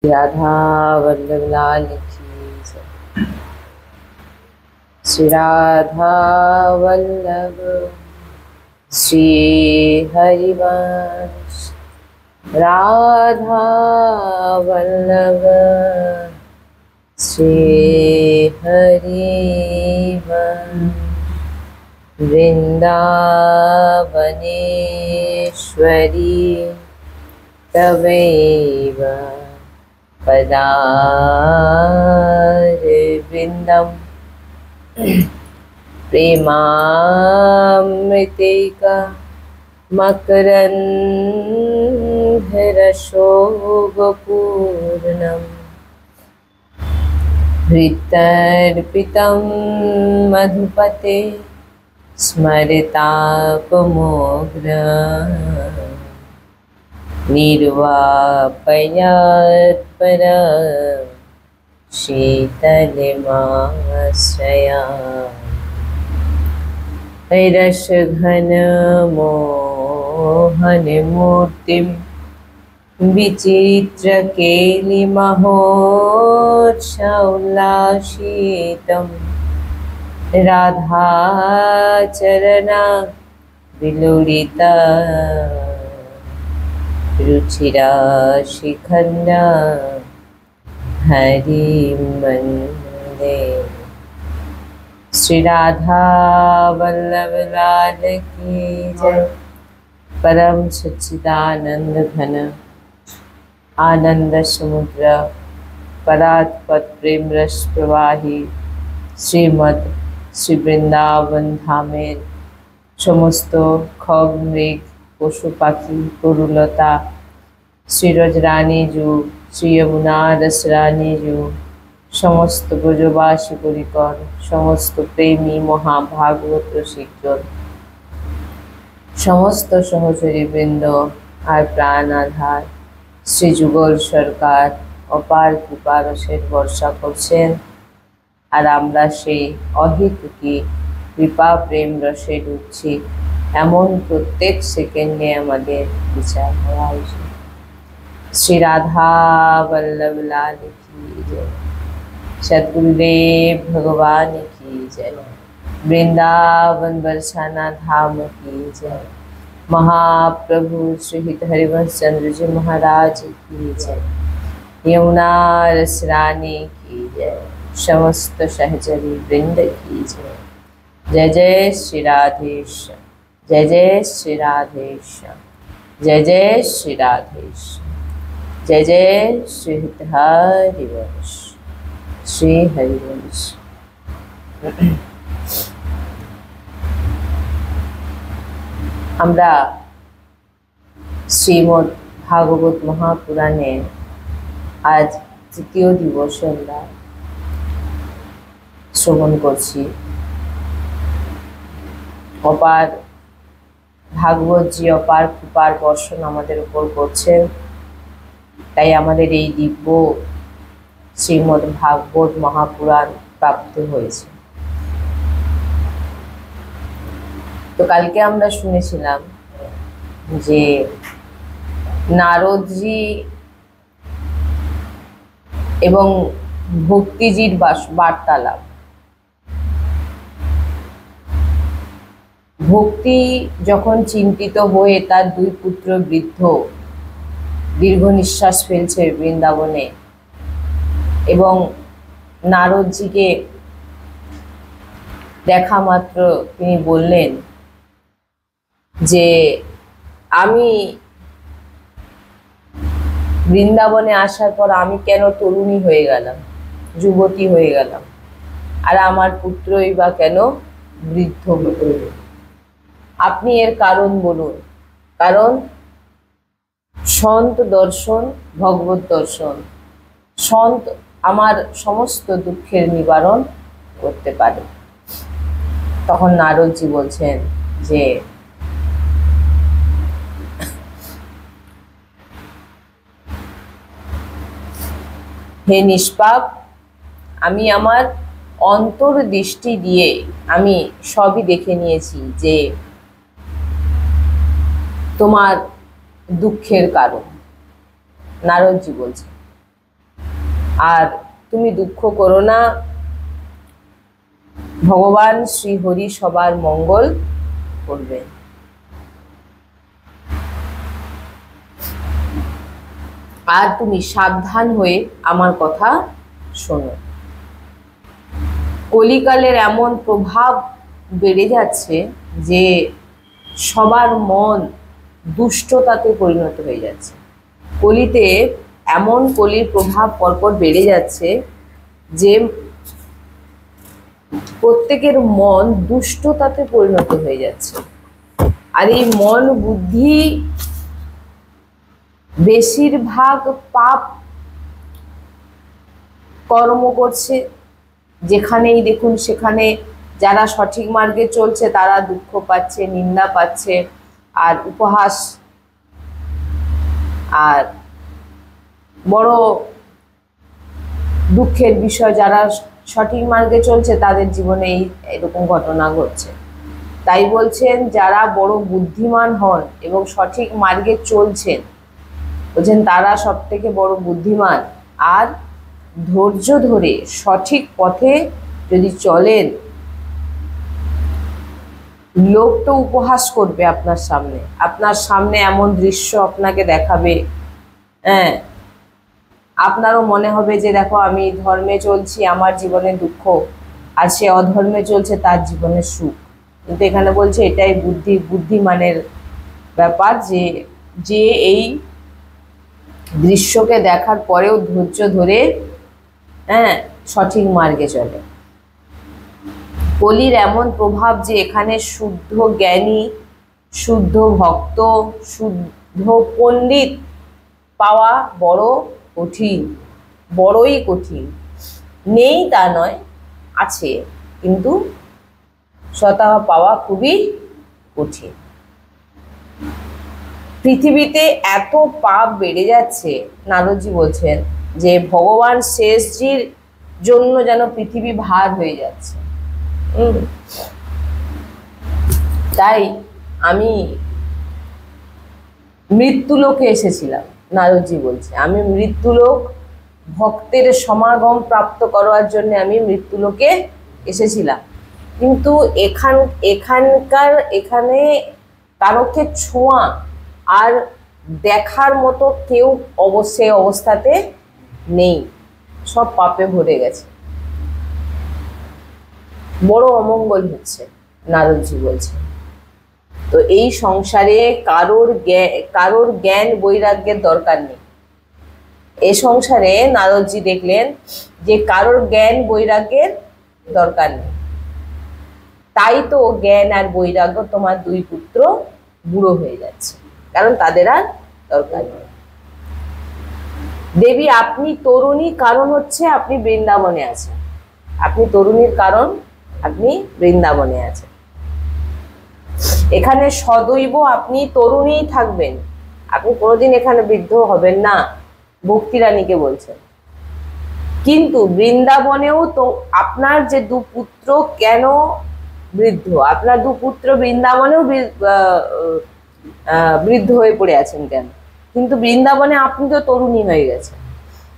राधा वल्लभ लाल की जय। श्री राधा वल्लभ श्री हरिवंश राधा वल्लभ श्री हरिवंश वृंदावनेश्वरी तवैव पदारविन्दं प्रेमामृतेका मकरन्धरशोभपूर्णं हृतर्पितं मधुपते स्मरतापमोघ्रम् निर्वापयात् परं शीतलमाश्रयामि रसघनमोहनमूर्तिं विचित्रकेलिमहोत्सवोल्लासितं राधाचरणा विलोलिता रुचिराशिखण्डा हरिमन्दे। श्री राधा वल्लभ लाल की जय। परम सच्चिदानंद घन आनंद समुद्र परात्पर प्रेम रस प्रवाही श्रीमद श्री वृंदावन धामेर समस्त खग मृग पशु पाखी तरुलता श्रीरज रानी जू श्री यमुना रस रानी जू समस्त ब्रजवासी परिकर समस्त प्रेमी महाभागवत रसिकजन समस्त सहचरी बृंद और प्राण आधार श्री जुगल सरकार अपार कृपा रसेर बर्षा करছেন और আমরা সেই অহেতুকি कृपा प्रेम रसे ঢুকছি एमन प्रत्येक सेकेंडे हमारे विचार करा उचित। श्री राधा वल्लभ लाल की जय। सद्गुरुदेव भगवान की जय। वृंदावन बरसाना धाम की जय। महाप्रभु श्री हित हरिवंश चंद्र जी महाराज की जय। यमुना रस रानी की जय। समस्त सहचरी वृंद की जय। जय जय श्री राधेश्याम। जय जय श्री राधेश्याम। जय जय श्री राधेश्याम। जय जय श्री हरिवंश श्री हरिवंश। আমরা শ্রীমদ ভাগবত মহাপুরাণে আজ তৃতীয় দিবসে আমরা শ্রবণ করছি। অপার ভাগবত জি অপার কৃপার বর্ষণ আমাদের উপর করছেন, তাই আমাদের এই দিব্য শ্রীমদ ভাগবত মহাপুরাণ প্রাপ্ত হয়েছে। তো কালকে আমরা শুনেছিলাম যে নারদজি এবং ভক্তিজির বার্তালাপ। ভক্তি যখন চিন্তিত হয়ে তার দুই পুত্র বৃদ্ধ দীর্ঘ নিঃশ্বাস ফেলছে বৃন্দাবনে এবং নারদজিকে দেখা মাত্র তিনি বললেন যে আমি বৃন্দাবনে আসার পর আমি কেন তরুণী হয়ে গেলাম, যুবতী হয়ে গেলাম, আর আমার পুত্রই বা কেন বৃদ্ধ হলো? আপনি এর কারণ বলুন। কারণ সন্ত দর্শন ভগবত দর্শন, সন্ত আমার সমস্ত দুঃখের নিবারণ করতে পারে। তখন নারদজি বলছেন যে হে নিষ্পাপ, আমি আমার অন্তর্দৃষ্টি দিয়ে আমি সবই দেখে নিয়েছি যে তোমার দুঃখের কারণ। নারদজি বলছেন আর তুমি দুঃখ করো না, ভগবান শ্রী হরি সবার মঙ্গল করবেন। আর তুমি সাবধান হয়ে আমার কথা শোনো। কলিকালের এমন প্রভাব বেড়ে যাচ্ছে যে সবার মন দুষ্টতাতে পরিণত হয়ে যাচ্ছে। কলিতে এমন কলির প্রভাব পরপর বেড়ে যাচ্ছে যে প্রত্যেকের মন দুষ্টতাতে পরিণত হয়ে যাচ্ছে। আর এই মন বুদ্ধি বেশিরভাগ পাপ কর্ম করছে। যেখানেই দেখুন সেখানে যারা সঠিক মার্গে চলছে তারা দুঃখ পাচ্ছে, নিন্দা পাচ্ছে আর উপহাস। আর বড় দুঃখের বিষয়, যারা সঠিক মার্গে চলছে তাদের জীবনে এরকম ঘটনা ঘটছে। তাই বলছেন যারা বড় বুদ্ধিমান হন এবং সঠিক মার্গে চলছেন, বলছেন তারা সব থেকে বড় বুদ্ধিমান। আর ধৈর্য ধরে সঠিক পথে যদি চলেন, লোক তো উপহাস করবে আপনার সামনে এমন দৃশ্য আপনাকে দেখাবে, হ্যাঁ, আপনারও মনে হবে যে দেখো আমি ধর্মে চলছি, আমার জীবনে দুঃখ, আর সে অধর্মে চলছে, তার জীবনে সুখ। কিন্তু এখানে বলছে এটাই বুদ্ধিমানের ব্যাপার, যে এই দৃশ্যকে দেখার পরেও ধৈর্য ধরে সঠিক মার্গে চলে। কলির এমন প্রভাব যে এখানে শুদ্ধ জ্ঞানী, শুদ্ধ ভক্ত, শুদ্ধ পণ্ডিত পাওয়া বড়ই কঠিন। নেই তা নয়, আছে, কিন্তু স্বতঃ পাওয়া খুবই কঠিন। পৃথিবীতে এত পাপ বেড়ে যাচ্ছে, নারদজি বলছেন যে ভগবান শেষজির জন্য যেন পৃথিবী ভার হয়ে যাচ্ছে। তাই আমি মৃত্যুলোকে এসেছিলাম, নারদজি বলছে, আমি মৃত্যুলোক ভক্তের সমাগম প্রাপ্ত করার জন্য আমি মৃত্যুলোকে এসেছিলাম। কিন্তু এখানে কারোকে ছোঁয়া আর দেখার মতো কেউ অবশ্যই অবস্থাতে নেই, সব পাপে ভরে গেছে, বড় অমঙ্গল হচ্ছে, নারদজি বলছে। তো এই সংসারে কারোর জ্ঞান বৈরাগ্যের দরকার নেই। এই সংসারে নারদজি দেখলেন যে কারোর জ্ঞান বৈরাগ্যের দরকার নেই। তাই তো জ্ঞান আর বৈরাগ্য তোমার দুই পুত্র বুড়ো হয়ে যাচ্ছে, কারণ তাদের আর দরকার নেই। দেবী আপনি তরুণী, কারণ হচ্ছে আপনি বৃন্দাবনে আছেন। আপনি তরুণীর কারণ আপনি বৃন্দাবনে আছেন। এখানে সদৈব আপনি তরুণীই থাকবেন, আপনি কোনোদিন এখানে বৃদ্ধ হবেন না, ভক্তি রানীকে বলছেন। কিন্তু বৃন্দাবনেও তো আপনার যে দু পুত্র কেন বৃদ্ধ, আপনার দু পুত্র বৃন্দাবনেও বৃদ্ধ হয়ে পড়ে আছেন কেন? কিন্তু বৃন্দাবনে আপনি তো তরুণী হয়ে গেছেন।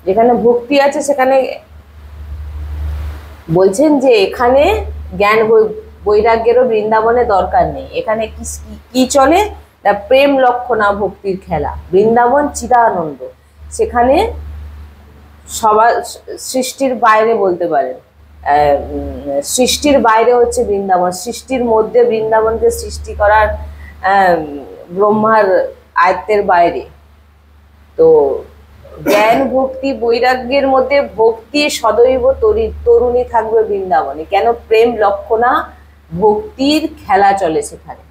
যেখানে ভক্তি আছে সেখানে বলছেন যে এখানে জ্ঞান বৈরাগ্যেরও বৃন্দাবনে দরকার নেই। এখানে কি চলে না, প্রেম লক্ষণা ভক্তির খেলা। বৃন্দাবন চিদানন্দ, সেখানে সবার সৃষ্টির বাইরে বলতে পারেন, সৃষ্টির বাইরে হচ্ছে বৃন্দাবন, সৃষ্টির মধ্যে বৃন্দাবনকে সৃষ্টি করার ব্রহ্মার আয়ত্তের বাইরে। তো জ্ঞান ভক্তি বৈরাগ্যের মধ্যে ভক্তি সদৈব তরুণী থাকবে বৃন্দাবনে। কেন? প্রেম লক্ষণা ভক্তির খেলা চলে সেখানে,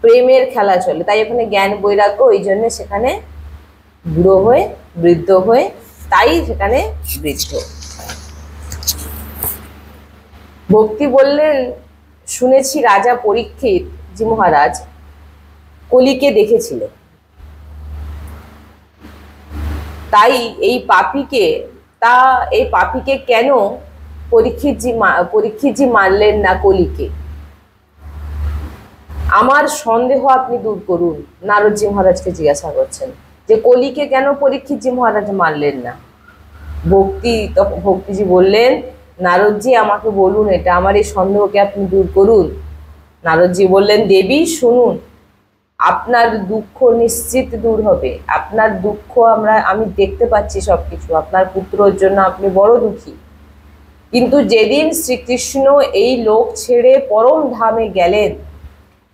প্রেমের খেলা চলে। তাই ওখানে জ্ঞান বৈরাগ্য, ওই জন্য সেখানে বুড়ো হয়ে বৃদ্ধ হয়ে, তাই সেখানে বৃদ্ধ। ভক্তি বললেন, শুনেছি রাজা পরীক্ষিত জি মহারাজ কলিকে দেখেছিলেন। তাই এই পাপীকে কেন পরীক্ষিতজি মারলেন না কলিকে? আমার সন্দেহ আপনি দূর করুন। নারদজি মহারাজকে জিজ্ঞাসা করছেন যে কলিকে কেন পরীক্ষিতজি মহারাজ মারলেন না। ভক্তি, তখন ভক্তিজি বললেন, নারদজি আমাকে বলুন, এটা আমার এই সন্দেহকে আপনি দূর করুন। নারদজি বললেন, দেবী শুনুন, আপনার দুঃখ নিশ্চিত দূর হবে। আপনার দুঃখ আমি দেখতে পাচ্ছি সবকিছু, আপনার পুত্রর জন্য আপনি বড় দুঃখী। কিন্তু যেদিন শ্রীকৃষ্ণ এই লোক ছেড়ে পরম ধামে গেলেন,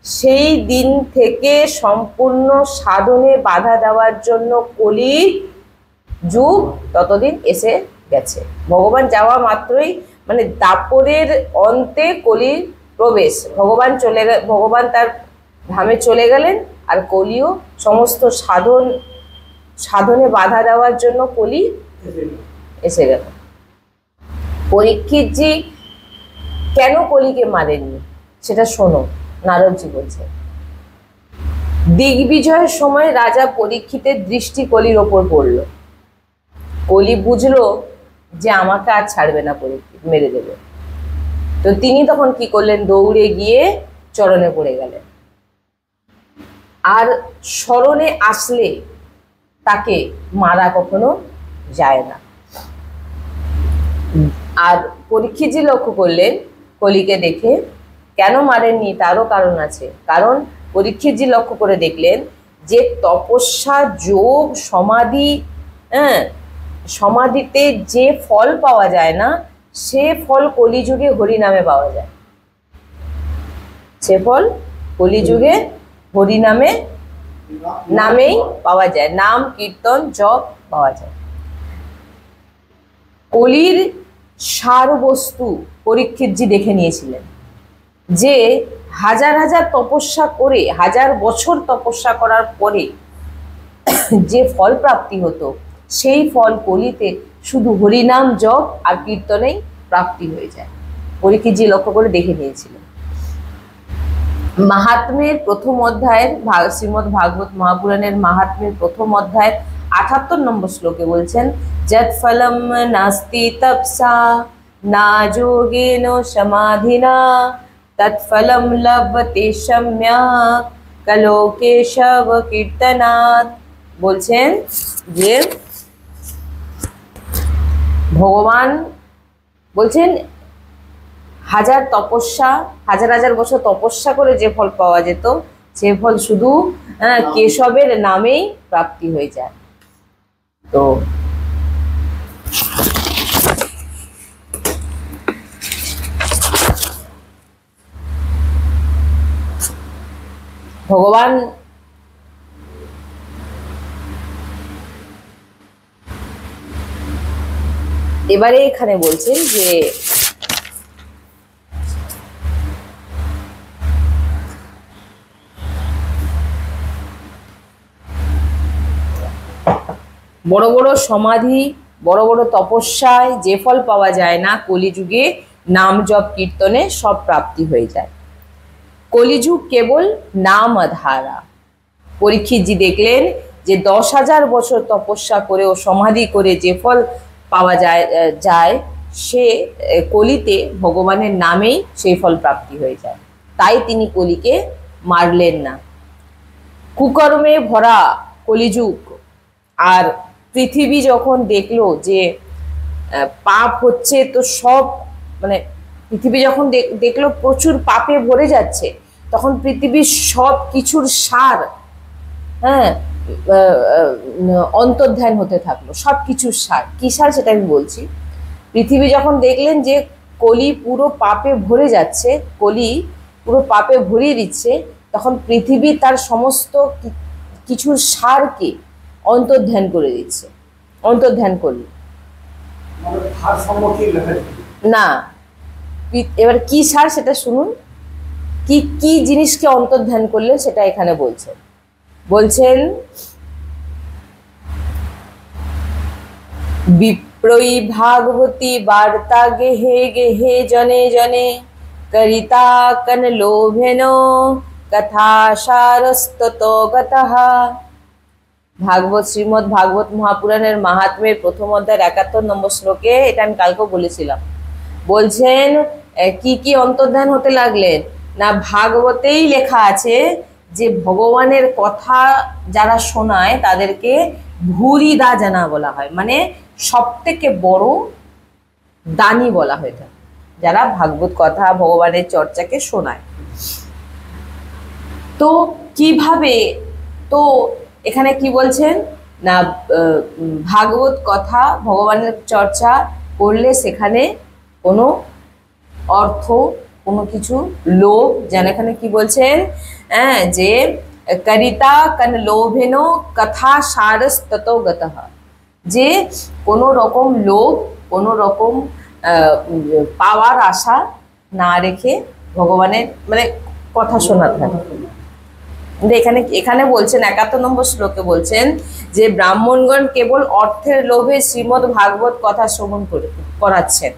সেই দিন থেকে সম্পূর্ণ সাধনে বাধা দেওয়ার জন্য কলি যুগ ততদিন এসে গেছে। ভগবান যাওয়া মাত্রই, মানে দাপরের অন্তে কলির প্রবেশ। ভগবান তার ধামে চলে গেলেন, আর কলিও সমস্ত সাধনে বাধা দেওয়ার জন্য কলি এসে গেল। পরীক্ষিতজি কেন কলিকে মারেননি সেটা শোনো। নারদজি বলছে, দিগ্বিজয়ের সময় রাজা পরীক্ষিতের দৃষ্টি কলির ওপর পড়ল। কলি বুঝলো যে আমাকে আর ছাড়বে না, পরীক্ষিত মেরে দেবে। তো তিনি তখন কি করলেন, দৌড়ে গিয়ে চরণে পড়ে গেলেন। আর স্মরণে আসলে তাকে মারা কখনো যায় না। আর পরীক্ষিতজি লক্ষ্য করলেন কলিকে দেখে, কেন মারেননি তারও কারণ আছে। কারণ পরীক্ষিতজি লক্ষ্য করে দেখলেন যে তপস্যা, যোগ, সমাধি, সমাধিতে যে ফল পাওয়া যায় না, সে ফল কলিযুগে হরিনামে পাওয়া যায়। সে ফল কলিযুগে নামেই পাওয়া যায়, নাম কীর্তন জপ পাওয়া যায়। কলির সার বস্তু পরীক্ষিতজি দেখে নিয়েছিলেন, যে হাজার হাজার তপস্যা করে, হাজার বছর তপস্যা করার পরে যে ফল প্রাপ্তি হতো, সেই ফল কলিতে শুধু হরিনাম জপ আর কীর্তনেই প্রাপ্তি হয়ে যায়। পরীক্ষিতজি লক্ষ্য করে দেখে নিয়েছিলেন। মাহাত্ম্যের প্রথম অধ্যায়ের, শ্রীমদ্ ভাগবত মহাপুরাণের মাহাত্ম্যের প্রথম অধ্যায়ের ৭৮ নম্বর শ্লোকে বলছেন, যৎ ফলম নাস্তি তপসা না যোগেন সমাধিনা তৎফলম লভতে সম্যক কলো কেশব কীর্তনাৎ। বলছেন যে ভগবান বলছেন, হাজার হাজার বছর তপস্যা করে যে ফল পাওয়া যেত, সে ফল শুধু কেশবের নামেই প্রাপ্তি হয়ে যায়। তো ভগবান এবারে এখানে বলছেন যে বড় বড় সমাধি, বড় বড় তপস্যায় যে ফল পাওয়া যায় না, কলিযুগে নাম জপ কীর্তনে সব প্রাপ্তি হয়ে যায়। কলিযুগ কেবল নাম ধারা। পরীক্ষিতজি দেখলেন যে 10,000 বছর তপস্যা করে ও সমাধি করে যে ফল পাওয়া যায় সে কলিতে ভগবানের নামেই সেই ফল প্রাপ্তি হয়ে যায়। তাই তিনি কলিকে মারলেন না। কুকর্মে ভরা কলিযুগ, আর পৃথিবী যখন দেখলো যে পাপ হচ্ছে, তো সব মানে পৃথিবী যখন দেখলো প্রচুর পাপে ভরে যাচ্ছে, তখন পৃথিবীর সব কিছুর সার অন্তর্ধান হতে থাকলো। সব কিছুর সার কি সার সেটা আমি বলছি। পৃথিবী যখন দেখলেন যে কলি পুরো পাপে ভরে যাচ্ছে, কলি পুরো পাপে ভরিয়ে দিচ্ছে, তখন পৃথিবী তার সমস্ত কিছুর সারকে অন্তর্ধান করে দিচ্ছে। অন্তর্ধান করল না, এবার কি সার সেটা শুনুন। কি জিনিসকে অন্তর্ধান করলেন সেটা এখানে বলছেন বিপ্রই ভাগবতী বার্তা গেহে গেহে জনে জনে করিতা কন লোভেন কথা সারস্তত গতঃ। শ্রীমদ্ ভাগবত মহাপুরাণের মাহাত্ম্যের প্রথম অধ্যায়ের 71 নম্বর শ্লোকে, এটা আমি কালকেও বলেছিলাম, বলছেন কি অন্তর্ধান হতে লাগলেন না, ভাগবতেই লেখা আছে যে ভগবানের কথা যারা শোনায় তাদেরকে ভুরিদা জানা বলা হয়, মানে সবথেকে বড় দানী বলা হয়ে থাকে, যারা ভাগবত কথা ভগবানের চর্চাকে শোনায়। তো কিভাবে, তো এখানে কি বলছেন না, ভাগবত কথা ভগবানের চর্চা করলে সেখানে কোনো অর্থ, কোনো কিছু লোভ, যেন এখানে কি বলছেন, হ্যাঁ, যে করিতা কন লোভেন কথা সারস ততো গতঃ, যে কোনো রকম লোভ, কোনো রকম পাওয়ার আশা না রেখে ভগবানের মানে কথা শোনাতে হবে। এখানে এখানে বলছেন 71 নম্বর শ্লোকে বলছেন যে ব্রাহ্মণগণ কেবল অর্থের লোভে শ্রীমদ ভাগবত কথা শ্রবণ করাচ্ছেন,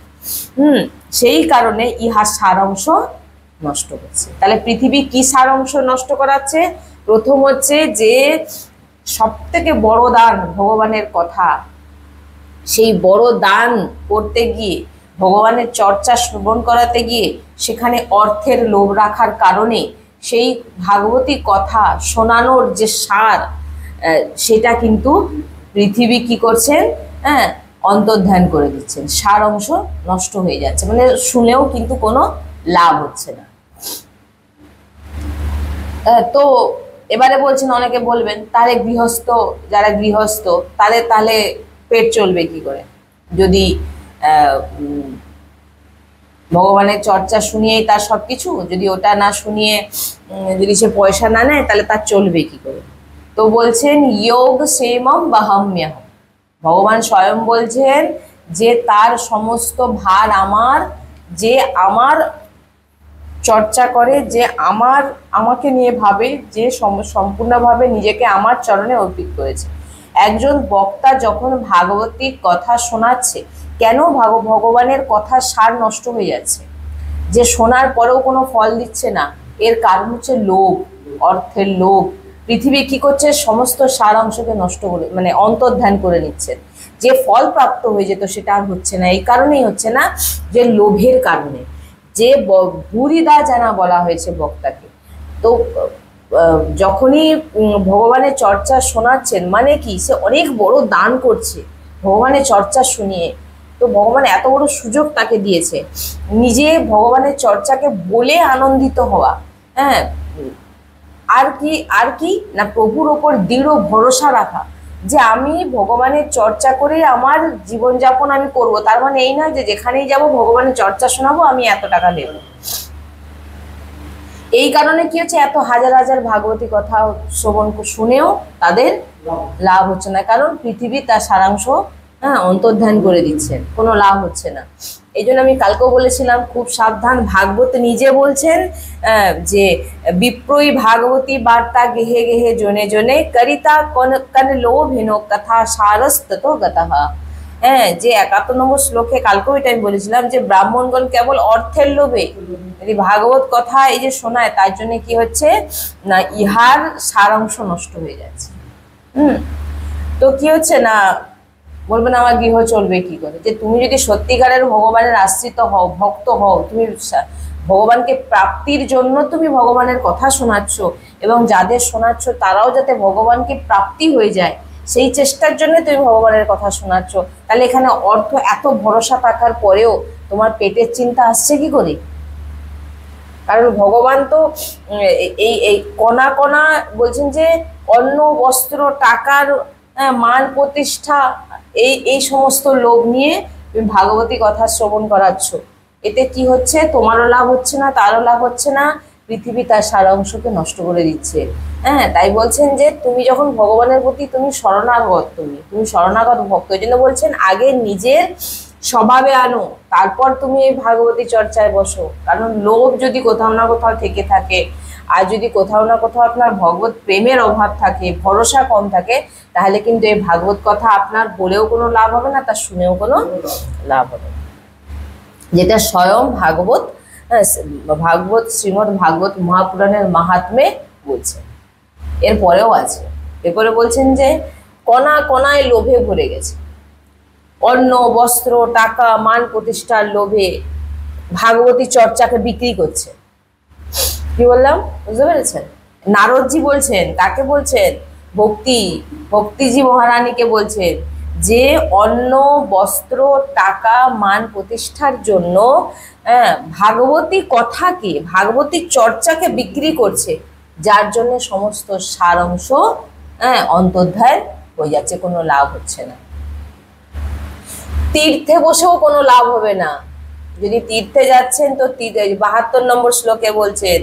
সেই কারণে ইহার সারাংশ নষ্ট হচ্ছে। তাহলে পৃথিবী কি সারাংশ নষ্ট করাচ্ছে? প্রথম হচ্ছে যে সবথেকে বড় দান ভগবানের কথা, সেই বড় দান করতে গিয়ে, ভগবানের চর্চা শ্রবণ করাতে গিয়ে সেখানে অর্থের লোভ রাখার কারণে সেই ভাগবতী কথা শোনানোর যে সার, সেটা কিন্তু পৃথিবী কি করছেন, হ্যাঁ, অন্তর্ধান করে দিচ্ছেন, সার অংশ নষ্ট হয়ে যাচ্ছে, মানে শুনেও কিন্তু কোনো লাভ হচ্ছে না। তো এবারে বলছেন, অনেকে বলবেন তাহলে গৃহস্থ, যারা গৃহস্থ তাদের তাহলে পেট চলবে কি করে, যদি ভগবানের চর্চা শুনিয়েই তার সবকিছু, যদি ওটা না শুনিয়ে যদি সে পয়সা না নেয় তাহলে তার চলবে কি করে? তো বলছেন যোগ সেমম বাহাম্যহম, ভগবান স্বয়ং বলছেন যে তার সমস্ত ভার আমার, যে আমার চর্চা করে, যে আমাকে নিয়ে ভাবে, যে সম্পূর্ণভাবে নিজেকে আমার চরণে অর্পিত করেছে। একজন বক্তা যখন ভাগবতীর কথা শোনাচ্ছে, কেন ভগবানের কথা সার নষ্ট হয়ে যাচ্ছে, যে শোনার পরেও কোনো ফল দিচ্ছে না, এর কারণ হচ্ছে লোভ, অর্থের লোভ। পৃথিবী কি করছে, সমস্ত সার অংশকে নষ্ট করে, মানে অন্তর্ধান করে নিচ্ছে, যে ফল প্রাপ্ত হয়ে যেত সেটা আর হচ্ছে না। এই কারণেই হচ্ছে না, যে লোভের কারণে, যে ভুরিদা জানা বলা হয়েছে বক্তাকে। তো যখনই ভগবানের চর্চা শোনাচ্ছেন, মানে কি, সে অনেক বড় দান করছে ভগবানের চর্চা শুনিয়ে। তো ভগবান এত বড় সুযোগ তাকে দিয়েছে, নিজে ভগবানের চর্চাকে বলে আনন্দিত হওয়া, হ্যাঁ, আর কি না, প্রভুর ওপর দৃঢ় ভরসা রাখা, যে আমি ভগবানের চর্চা করে আমার জীবনযাপন আমি করব। তার মানে এই না যে যেখানেই যাব ভগবানের চর্চা শোনাবো, আমি এত টাকা দেব। এই কারণে কি হচ্ছে, এত হাজার হাজার ভাগবতী কথা শ্রবণ শুনেও তাদের লাভ হচ্ছে না, কারণ পৃথিবী তার সারাংশ, হ্যাঁ, অন্তর্ধান করে দিচ্ছেন, কোনো লাভ হচ্ছে না। এই জন্য আমি কালকেও বলেছিলাম, খুব সাবধান। ভাগবত নিজে বলছেন যে বিপ্রই ভাগবতী বার্তা গেহে গেহে জনে জনে করিতা কন লোভেন কথা সারস ততো গতঃ। হ্যাঁ, যে 71 নম্বর শ্লোকে কালকেও এটা আমি বলেছিলাম যে ব্রাহ্মণগণ কেবল অর্থের লোভে যদি ভাগবত কথা এই যে শোনায়, তার জন্য কি হচ্ছে না, ইহার সারাংশ নষ্ট হয়ে যাচ্ছে। তো কি হচ্ছে না, বলবেন আমার গৃহ চলবে কি করে? যে তুমি যদি সত্যিকারের ভগবানের আশ্রিত হও, ভক্ত হও, তুমি ভগবানকে প্রাপ্তির জন্য তুমি ভগবানের কথা শোনাচ্ছ, এবং যাদের শোনাচ্ছ তারাও যাতে ভগবানকে প্রাপ্তি হয়ে যায়, সেই চেষ্টার জন্য তুমি ভগবানের কথা শোনাচ্ছ, তাহলে এখানে অর্থ এত ভরসা থাকার পরেও তোমার পেটের চিন্তা আসছে কি করে? কারণ ভগবান তো এই কণা কণা বলছেন যে অন্ন, বস্ত্র, টাকার, মান, প্রতিষ্ঠা, এই সমস্ত লোভ নিয়ে তুমি ভাগবতী কথা শ্রবণ করাচ্ছ। এতে কি হচ্ছে, তোমারও লাভ হচ্ছে না, তারও লাভ হচ্ছে না, পৃথিবী তার সারাংশকে নষ্ট করে দিচ্ছে। হ্যাঁ, তাই বলছেন যে তুমি যখন ভগবানের প্রতি তুমি শরণাগত, তুমি শরণাগত ভক্ত, এই জন্য বলছেন আগে নিজের স্বভাবে আনো, তারপর তুমি এই ভাগবতী চর্চায় বসো। কারণ লোভ যদি কোথাও না কোথাও থেকে থাকে, আর যদি কোথাও না কোথাও আপনার ভগবত প্রেমের অভাব থাকে, ভরসা কম থাকে, তাহলে কিন্তু এই ভাগবত কথা আপনার বলেও কোনো লাভ হবে না, তার শুনেও কোনো লাভ হবে না। যেটা স্বয়ং ভাগবত শ্রীমদ ভাগবত মহাপুরাণের মাহাত্মে বলছে। এরপরেও আছে, এরপরে বলছেন যে কণা কণায় লোভে ভরে গেছে, অন্ন, বস্ত্র, টাকা, মান, প্রতিষ্ঠার লোভে ভাগবতী চর্চাকে বিক্রি করছে। কি বললাম, বুঝতে পেরেছেন? নারদজি বলছেন, কাকে বলছেন? ভক্তিজি মহারানীকে বলছেন যে অন্ন বস্ত্র টাকা মান প্রতিষ্ঠার জন্য ভাগবতী কথাকে ভাগবতী চর্চাকে বিক্রি করছে, যার জন্য সমস্ত সারাংশ অন্তর্ধায় হয়ে যাচ্ছে, কোনো লাভ হচ্ছে না। তীর্থে বসেও কোনো লাভ হবে না। যদি তীর্থে যাচ্ছেন তো 72 নম্বর শ্লোকে বলছেন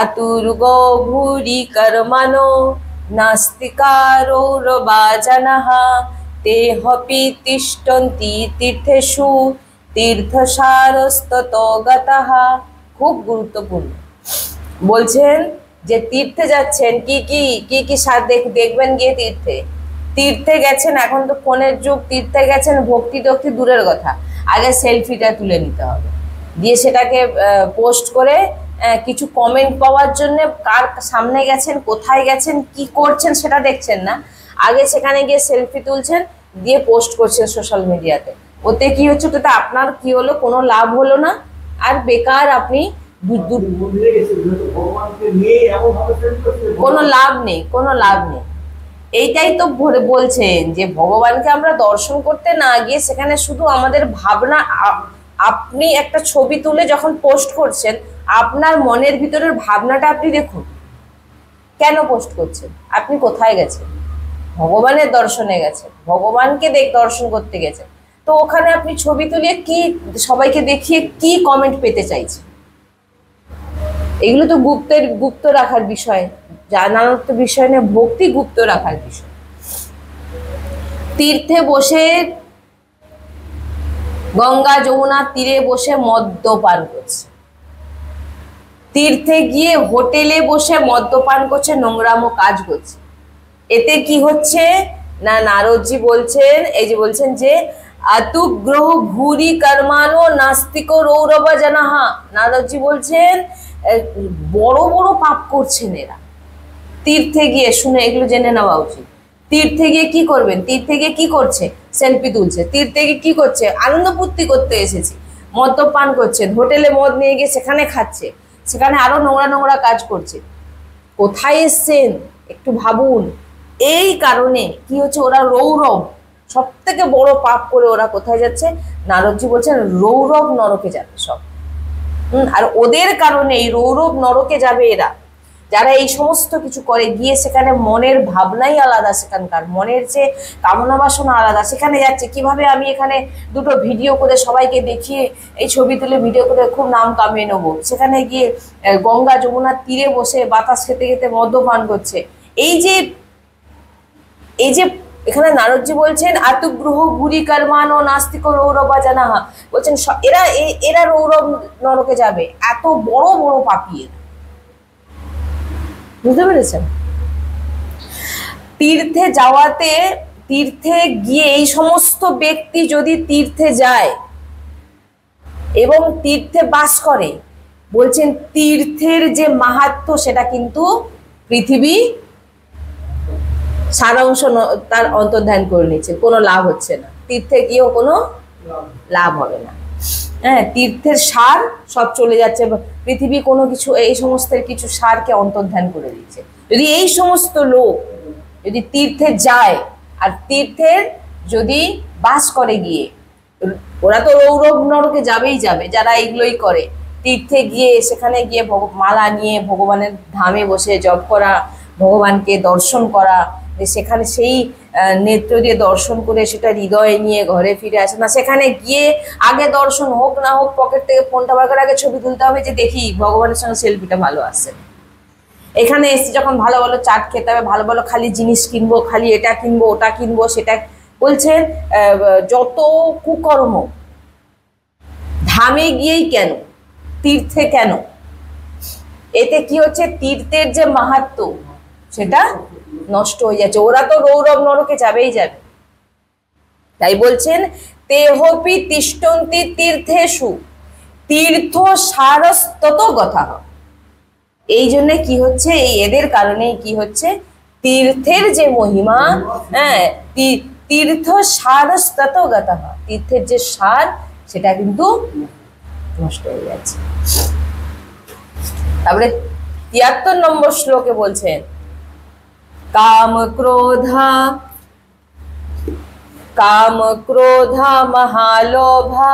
আতুর্গো ভূরি কর্মণো নাস্তিকারৌরবাজানাঃ তে হপি তিষ্ঠন্তি তীর্থেষু তীর্থসারস্ততো গতঃ। খুব গুরুত্বপূর্ণ। বলছেন যে তীর্থে যাচ্ছেন, কি সার দেখবেন গিয়ে তীর্থে গেছেন, এখন তো ফোনের যুগ, তীর্থে গেছেন, ভক্তি টক্তি দূরের কথা, আগে সেলফিটা তুলে নিতে হবে, দিয়ে সেটাকে পোস্ট করে কিছু কমেন্ট পাওয়ার জন্য কার সামনে গেছেন, কোথায় গেছেন, কি করছেন সেটা দেখছেন না, আগে সেখানে গিয়ে সেলফি তুলছেন, দিয়ে পোস্ট করছেন সোশ্যাল মিডিয়াতে। ওতে কি হচ্ছে, ওতে আপনার কি হলো, কোনো লাভ হলো না, আর বেকার আপনি কোনো লাভ নেই, কোনো লাভ নেই। এইটাই তো বলছেন যে ভগবানকে আমরা দর্শন করতে না গিয়ে সেখানে শুধু আমাদের ভাবনা, আপনি একটা ছবি তুলে যখন পোস্ট করছেন, আপনার মনের ভিতরের ভাবনাটা আপনি দেখুন, কেন পোস্ট করছেন, আপনি কোথায় গেছেন, ভগবানের দর্শনে গেছেন, ভগবানকে দর্শন করতে গেছেন, তো ওখানে আপনি ছবি তুলে কি সবাইকে দেখিয়ে কি কমেন্ট পেতে চাইছেন? এগুলো তো গুপ্ত রাখার বিষয়, জানানোর তো বিষয় না, ভক্তি গুপ্ত রাখার বিষয়। তীর্থে বসে গঙ্গা যমুনার তীরে বসে মদ্যপান করছে, তীর্থে গিয়ে হোটেলে বসে মদ্যপান করছে, নোংরামো কাজ করছে। এতে কি হচ্ছে না, নারদজি বলছেন, এই যে বলছেন যে আতুগ্রহ ভূরি কর্মানো নাস্তিক রৌরবা জানাহা, নারদজি বলছেন বড় বড় পাপ করছেন এরা। তীর্থে গিয়ে, শুনে এগুলো জেনে নেওয়া উচিত, তীর্থে গিয়ে কি করবেন, তীর্থে গিয়ে কি করছে, সেলফি তুলছে, তীর্থে গিয়ে কি করছে, আনন্দ ফুর্তি করতে এসেছি, মদ্যপান করছেন, হোটেলে মদ নিয়ে গিয়ে সেখানে খাচ্ছে, সেখানে আরো নোংরা নোংরা কাজ করছে। কোথায় এসছেন একটু ভাবুন। এই কারণে কি হচ্ছে, ওরা রৌরব, সব থেকে বড় পাপ করে ওরা কোথায় যাচ্ছে, নারদজি বলছেন রৌরব নরকে যাবে সব। আর ওদের কারণে এই রৌরব নরকে যাবে এরা, যারা এই সমস্ত কিছু করে, গিয়ে সেখানে মনের ভাবনাই আলাদা, সেখানকার মনের যে কামনা বাসনা আলাদা, সেখানে যাচ্ছে কিভাবে আমি এখানে দুটো ভিডিও করে সবাইকে দেখিয়ে, এই ছবি তুলে ভিডিও করে খুব নাম কামিয়ে নেবো, সেখানে গিয়ে গঙ্গা যমুনার তীরে বসে বাতাস খেতে খেতে মদ্যপান করছে। এই যে এখানে নারদজি বলছেন আতুগ্রহ ভূরি কর্মান ও নাস্তিক রৌরবা জানাহা, বলছেন এরা রৌরব নরকে যাবে, এত বড় বড় পাপী। বুঝতে পেরেছেন? তীর্থে যাওয়াতে, তীর্থে গিয়ে এই সমস্ত ব্যক্তি যদি তীর্থে যায় এবং তীর্থে বাস করে, বলছেন তীর্থের যে মাহাত্ম্য সেটা কিন্তু পৃথিবী সারাংশ তার অন্তর্ধান করে নিচ্ছে, কোনো লাভ হচ্ছে না, তীর্থে গিয়েও কোনো লাভ হবে না। হ্যাঁ, তীর্থের সার সব চলে যাচ্ছে, পৃথিবী কোনো কিছু এই সমস্ত কিছু সারকে অন্তর্ধান করে দিচ্ছে। যদি এই সমস্ত লোক যদি তীর্থে যায় আর তীর্থের যদি বাস করে গিয়ে, ওরা তো রৌরব নরকে যাবেই যাবে যারা এইগুলোই করে, তীর্থে গিয়ে সেখানে গিয়ে মালা নিয়ে ভগবানের ধামে বসে জপ করা, ভগবানকে দর্শন করা, সেখানে সেই নেত্র দিয়ে দর্শন করে সেটা হৃদয়ে নিয়ে ঘরে ফিরে আসে না, সেখানে গিয়ে আগে দর্শন হোক না হোক পকেট থেকে ফোনটা বার করে আগে ছবি তুলতে হবে যে দেখি ভগবানের সঙ্গে সেলফিটা ভালো আসে। এখানে এসে যখন ভালো ভালো চাট খেতে হবে, ভালো ভালো খালি জিনিস কিনবো, খালি এটা কিনবো ওটা কিনবো, সেটা বলছেন যত কুকর্ম ধামে গিয়েই কেন, তীর্থে কেন, এতে কি হচ্ছে, তীর্থের যে মাহাত্ম্য সেটা নষ্ট হয়ে যাচ্ছে। ওরা তো রৌরব নরকে যাবেই যাবে। তাই বলছেন তেহপি তিষ্ঠন্তি তীর্থেষু তীর্থ সারস্তত গতঃ। এই জন্য কি হচ্ছে, এই এদের কারণেই কি হচ্ছে, তীর্থের যে মহিমা, হ্যাঁ, তীর্থ সারস্তত গতঃ, তীর্থের যে সার সেটা কিন্তু নষ্ট হয়ে যাচ্ছে। তারপরে 73 নম্বর শ্লোকে বলছেন কাম ক্রোধা काम क्रोध महालोभा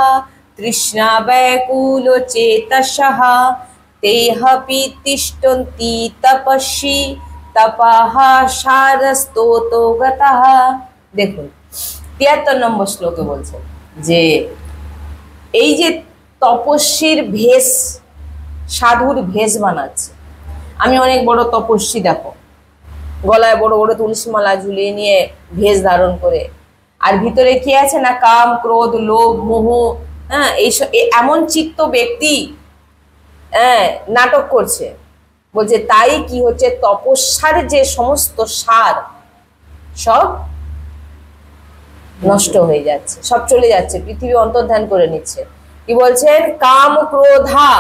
तृष्णा वैकुलो चेतसः तेहपि तिष्ठन्ति तपस्वी तपः शारस्तोतो गतः। দেখুন 73 নম্বর শ্লোকে বলছেন যে এই যে তপস্বীর ভেষ, সাধুর ভেষ বানাচ্ছে। আমি অনেক বড় তপস্বী, দেখো গলায় বড় বড় তুলসী মালা ঝুলিয়ে নিয়ে ভেষ ধারণ করে, আর ভিতরে কি আছে না কাম ক্রোধ লোভ মোহ, হ্যাঁ এইসব এমন চিত্ত ব্যক্তি নাটক করছে। বলছে তাই কি হচ্ছে, তপস্যার যে সমস্ত সার সব নষ্ট হয়ে যাচ্ছে, সব চলে যাচ্ছে, পৃথিবী অন্তর্ধান করে নিচ্ছে। কি বলছেন, কাম ক্রোধা,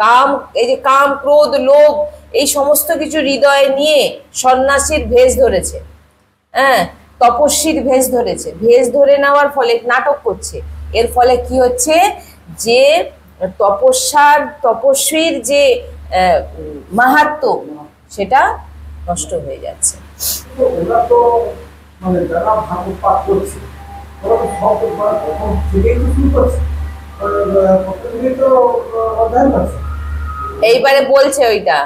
কাম, এই যে কাম ক্রোধ লোভ এই সমস্ত কিছু হৃদয়ে নিয়ে সন্ন্যাসীর ভেষ ধরেছে, হ্যাঁ তপস্বীর ভেষ ধরেছে। ভেষ ধরে নেওয়ার ফলে নাটক করছে। এর ফলে কি হচ্ছে, যে তপস্বীর যে মাহাত্ম্য সেটা নষ্ট হয়ে যাচ্ছে। এইবারে বলছে ওইটা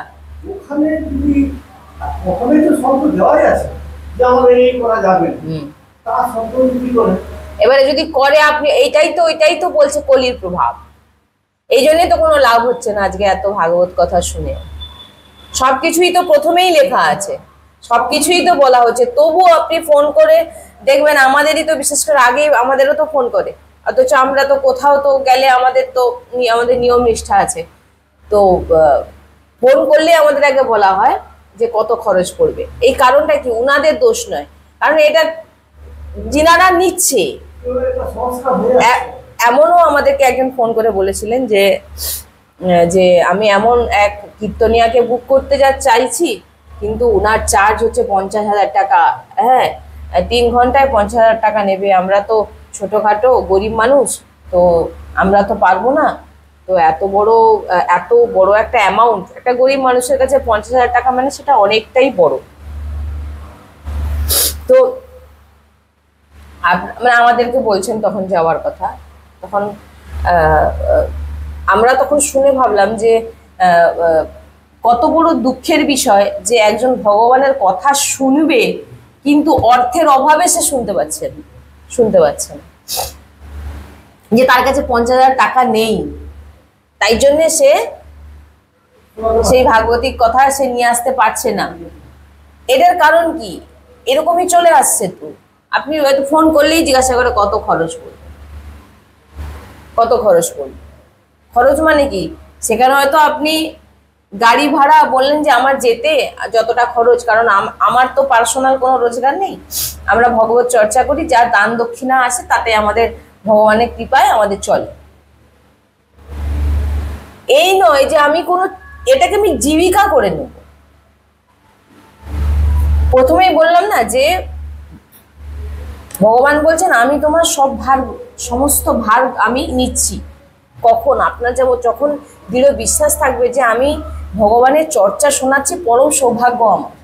ওখানে যদি প্রথমে তো শব্দ দেওয়াই আছে যে আমাদের এই করা যাবে, তার শব্দ যদি করে, এবারে যদি করে আপনি এইটাই তো বলছে কলির প্রভাব। এই জন্যই তো কোনো লাভ হচ্ছে না আজকে এত ভাগবত কথা শুনে। সবকিছুই তো প্রথমেই লেখা আছে, সবকিছুই তো বলা হচ্ছে, তবুও আপনি ফোন করে দেখবেন, আমাদেরই তো বিশেষ করে আগে আমাদেরও তো ফোন করে, অথচ আমরা তো কোথাও তো গেলে আমাদের নিয়ম নিষ্ঠা আছে, তো ফোন করলে আমাদের আগে বলা হয় যে কত খরচ পড়বে। এই কারণটা কি, উনাদের দোষ নয়, কারণ এটা যিনারা নিচ্ছে। এমনও আমাদেরকে একজন ফোন করে বলেছিলেন যে আমি এমন এক কীর্তনিয়াকে বুক করতে চাইছি, কিন্তু উনার চার্জ হচ্ছে 50,000 টাকা, হ্যাঁ 3 ঘন্টায় 50,000 টাকা নেবে। আমরা তো ছোটখাটো গরিব মানুষ, তো আমরা তো পারবো না। তো এত বড় একটা অ্যামাউন্ট, একটা গরিব মানুষের কাছে 50,000 টাকা মানে সেটা অনেকটাই বড়। তো মানে আমাদেরকে বলছেন তখন যাওয়ার কথা, তখন আমরা তখন শুনে ভাবলাম যে কত বড় দুঃখের বিষয় যে একজন ভগবানের কথা শুনবে, কিন্তু অর্থের অভাবে সে শুনতে পাচ্ছেন, যে তার কাছে 50,000 টাকা নেই, তাই জন্য সে সেই ভাগবতিক কথা সে নিয়ে আসতে পারছে না। এটার কারণ কি, এরকমই চলে আসছে। তো আপনি হয়তো ফোন করলেই জিজ্ঞাসা করে কত খরচ পড়বে, খরচ মানে কি, সেখানে হয়তো আপনি গাড়ি ভাড়া বললেন যে আমার যেতে যতটা খরচ, কারণ আমার তো পার্সোনাল কোনো রোজগার নেই, আমরা ভগবত চর্চা করি, যা দান দক্ষিণা আসে তাতে আমাদের ভগবানের কৃপায় আমাদের চলে। এই নয় যে আমি এটাকে আমি জীবিকা করে নেব। প্রথমেই বললাম না যে ভগবান বলছেন আমি তোমার সমস্ত ভার আমি নিচ্ছি। কখন, আপনার যখন দৃঢ় বিশ্বাস থাকবে যে আমি ভগবানের চর্চা শোনাচ্ছি, পরম সৌভাগ্য আমার,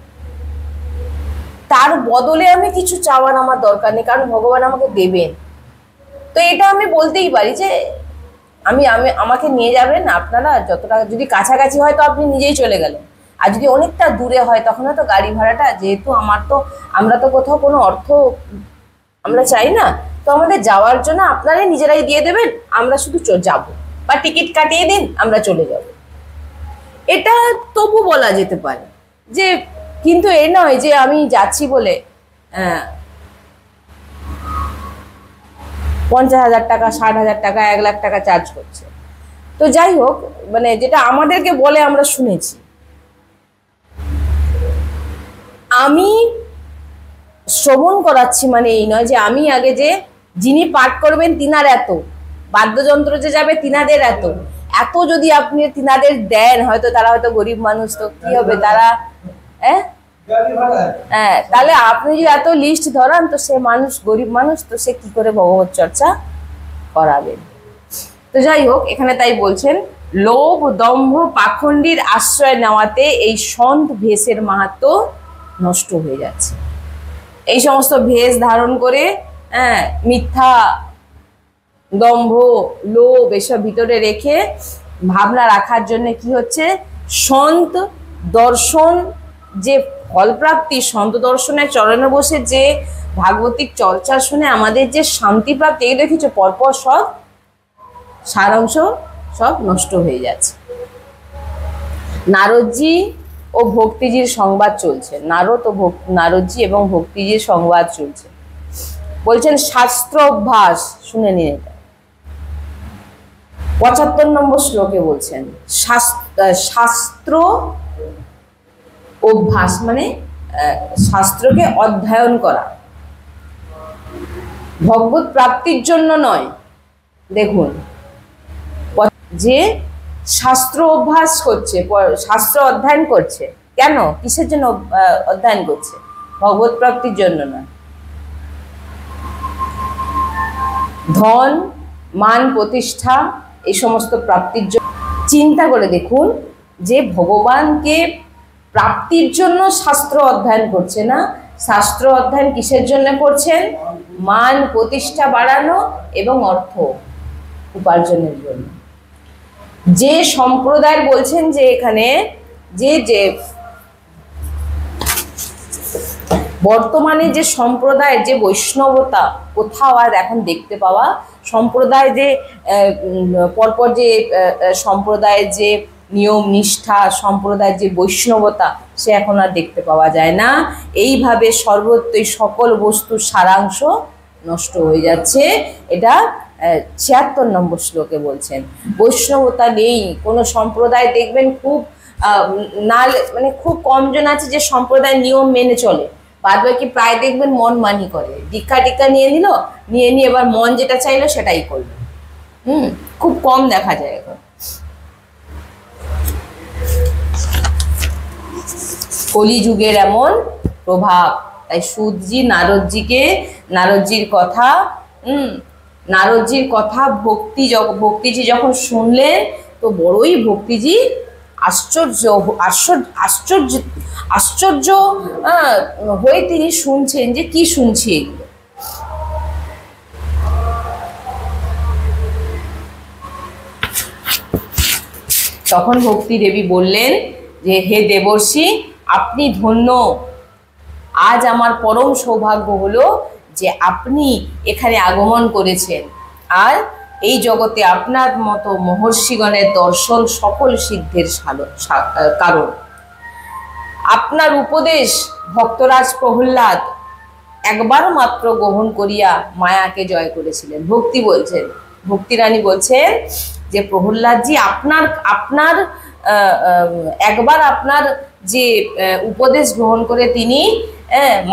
তার বদলে আমি কিছু চাওয়ার আমার দরকার নেই, কারণ ভগবান আমাকে দেবেন। তো এটা আমি বলতেই পারি যে আমাকে নিয়ে যাবেন আপনারা, যতটা যদি কাছাকাছি হয় তো আপনি নিজেই চলে গেলেন, আর যদি অনেকটা দূরে হয় তখন তো গাড়ি ভাড়াটা, যেহেতু আমরা তো কোথাও কোনো অর্থ আমরা চাই না, তো আমাদের যাওয়ার জন্য আপনারাই নিজেরাই দিয়ে দেবেন, আমরা শুধু যাব, বা টিকিট কাটিয়ে দিন আমরা চলে যাব। এটা তবু বলা যেতে পারে যে, কিন্তু এ নয় যে আমি যাচ্ছি বলে 50,000 টাকা 60,000 টাকা 1 লাখ টাকা চার্জ করছে। তো যাই হোক, মানে যেটা আমাদেরকে বলে আমরা শুনেছি, আমি শ্রবণ করাচ্ছি মানে এই নয় যে আমি আগে যে যিনি পাঠ করবেন তিনার এত, বাদ্যযন্ত্র যে যাবে তিনাদের এত যদি আপনি তিনাদের দেন, হয়তো তারা হয়তো গরিব মানুষ, তো কি হবে তারা, হ্যাঁ তাহলে আপনি যদি এত লিস্ট ধরান, তো সে মানুষ গরিব মানুষ, তো সে কি করে ভগবত চর্চা করাবেন। তো যাই হোক, এখানে তাই বলছেন লোভ দম্ভ পাখণ্ডীর আশ্রয় নেওয়াতে এই সন্ত ভেষের মাহাত্ম্য নষ্ট হয়ে যাচ্ছে। এই সমস্ত ভেষ ধারণ করে মিথ্যা, দম্ভ, লোভ এসব ভিতরে রেখে ভাবনা রাখার জন্য কি হচ্ছে, সন্ত দর্শন যে ফলপ্রাপ্তি, সন্ত দর্শনের চরণে বসে যে ভাগবতিক চর্চা শুনে আমাদের যে শান্তি প্রাপ্তি, এই দেখেছো পরপর সব সারাংশ সব নষ্ট হয়ে যাচ্ছে। নারদজি ও ভক্তিজির সংবাদ চলছে, নারদজি এবং ভক্তিজির সংবাদ চলছে। বলছেন শাস্ত্র অভ্যাস, শুনে নিন এটা ৭৫ নম্বর শ্লোকে বলছেন শাস্ত্র অভ্যাস মানে শাস্ত্রকে অধ্যয়ন করা, ভগবত প্রাপ্তির জন্য নয়। দেখুন যে শাস্ত্র অভ্যাস করছে, শাস্ত্র অধ্যয়ন করছে, কেন, কিসের জন্য অধ্যয়ন করছে? ভগবত প্রাপ্তির জন্য না। ধন, মান, প্রতিষ্ঠা এই সমস্ত প্রাপ্তির জন্য। চিন্তা করে দেখুন যে ভগবানকে প্রাপ্তির জন্য শাস্ত্র অধ্যয়ন করছে না, শাস্ত্র অধ্যয়ন কিসের জন্য করছেন? মান, প্রতিষ্ঠা বাড়ানো এবং অর্থ উপার্জনের জন্য। যে সম্প্রদায়ের বলছেন যে এখানে যে বর্তমানে যে সম্প্রদায়ের যে বৈষ্ণবতা কোথাও আর এখন দেখতে পাওয়া, সম্প্রদায় যে পরপর যে সম্প্রদায়ের যে নিয়ম নিষ্ঠা, সম্প্রদায়ের যে বৈষ্ণবতা, সে এখন আর দেখতে পাওয়া যায় না। এইভাবে সর্বত্রই সকল বস্তুর সারাংশ নষ্ট হয়ে যাচ্ছে। এটা ৭৬ নম্বর শ্লোকে বলছেন। বৈষ্ণবতা নেই, কোনো সম্প্রদায় দেখবেন খুব না, মানে খুব কমজন আছে যে সম্প্রদায় নিয়ম মেনে চলে, বাদ বাকি প্রায় দেখবেন মন মানি করে, দীক্ষা টিক্ষা নিয়ে নিয়ে এবার মন যেটা চাইলো সেটাই করবে। খুব কম দেখা যায় এখন। কলিযুগের এমন প্রভাব। তাই সুতজি নারদজির কথা ভক্তিজি যখন শুনলেন তো বড়ই ভক্তিজি আশ্চর্য হয়ে তিনি শুনছেন যে কি শুনছি এগুলো। তখন ভক্তি দেবী বললেন যে হে দেবর্ষি, আপনি ধন্য, আজ আমার পরম সৌভাগ্য হলো যে আপনি এখানে আগমন করেছেন, আর এই জগতে আপনার মতো মহর্ষিগণের দর্শন সকল সিদ্ধের কারণ। আপনার উপদেশ ভক্তরাজ প্রহ্লাদ একবার মাত্র গ্রহণ করিয়া মায়াকে জয় করেছিলেন। ভক্তি রানী বলছেন যে প্রহ্লাদজি আপনার একবার আপনার যে উপদেশ গ্রহণ করে তিনি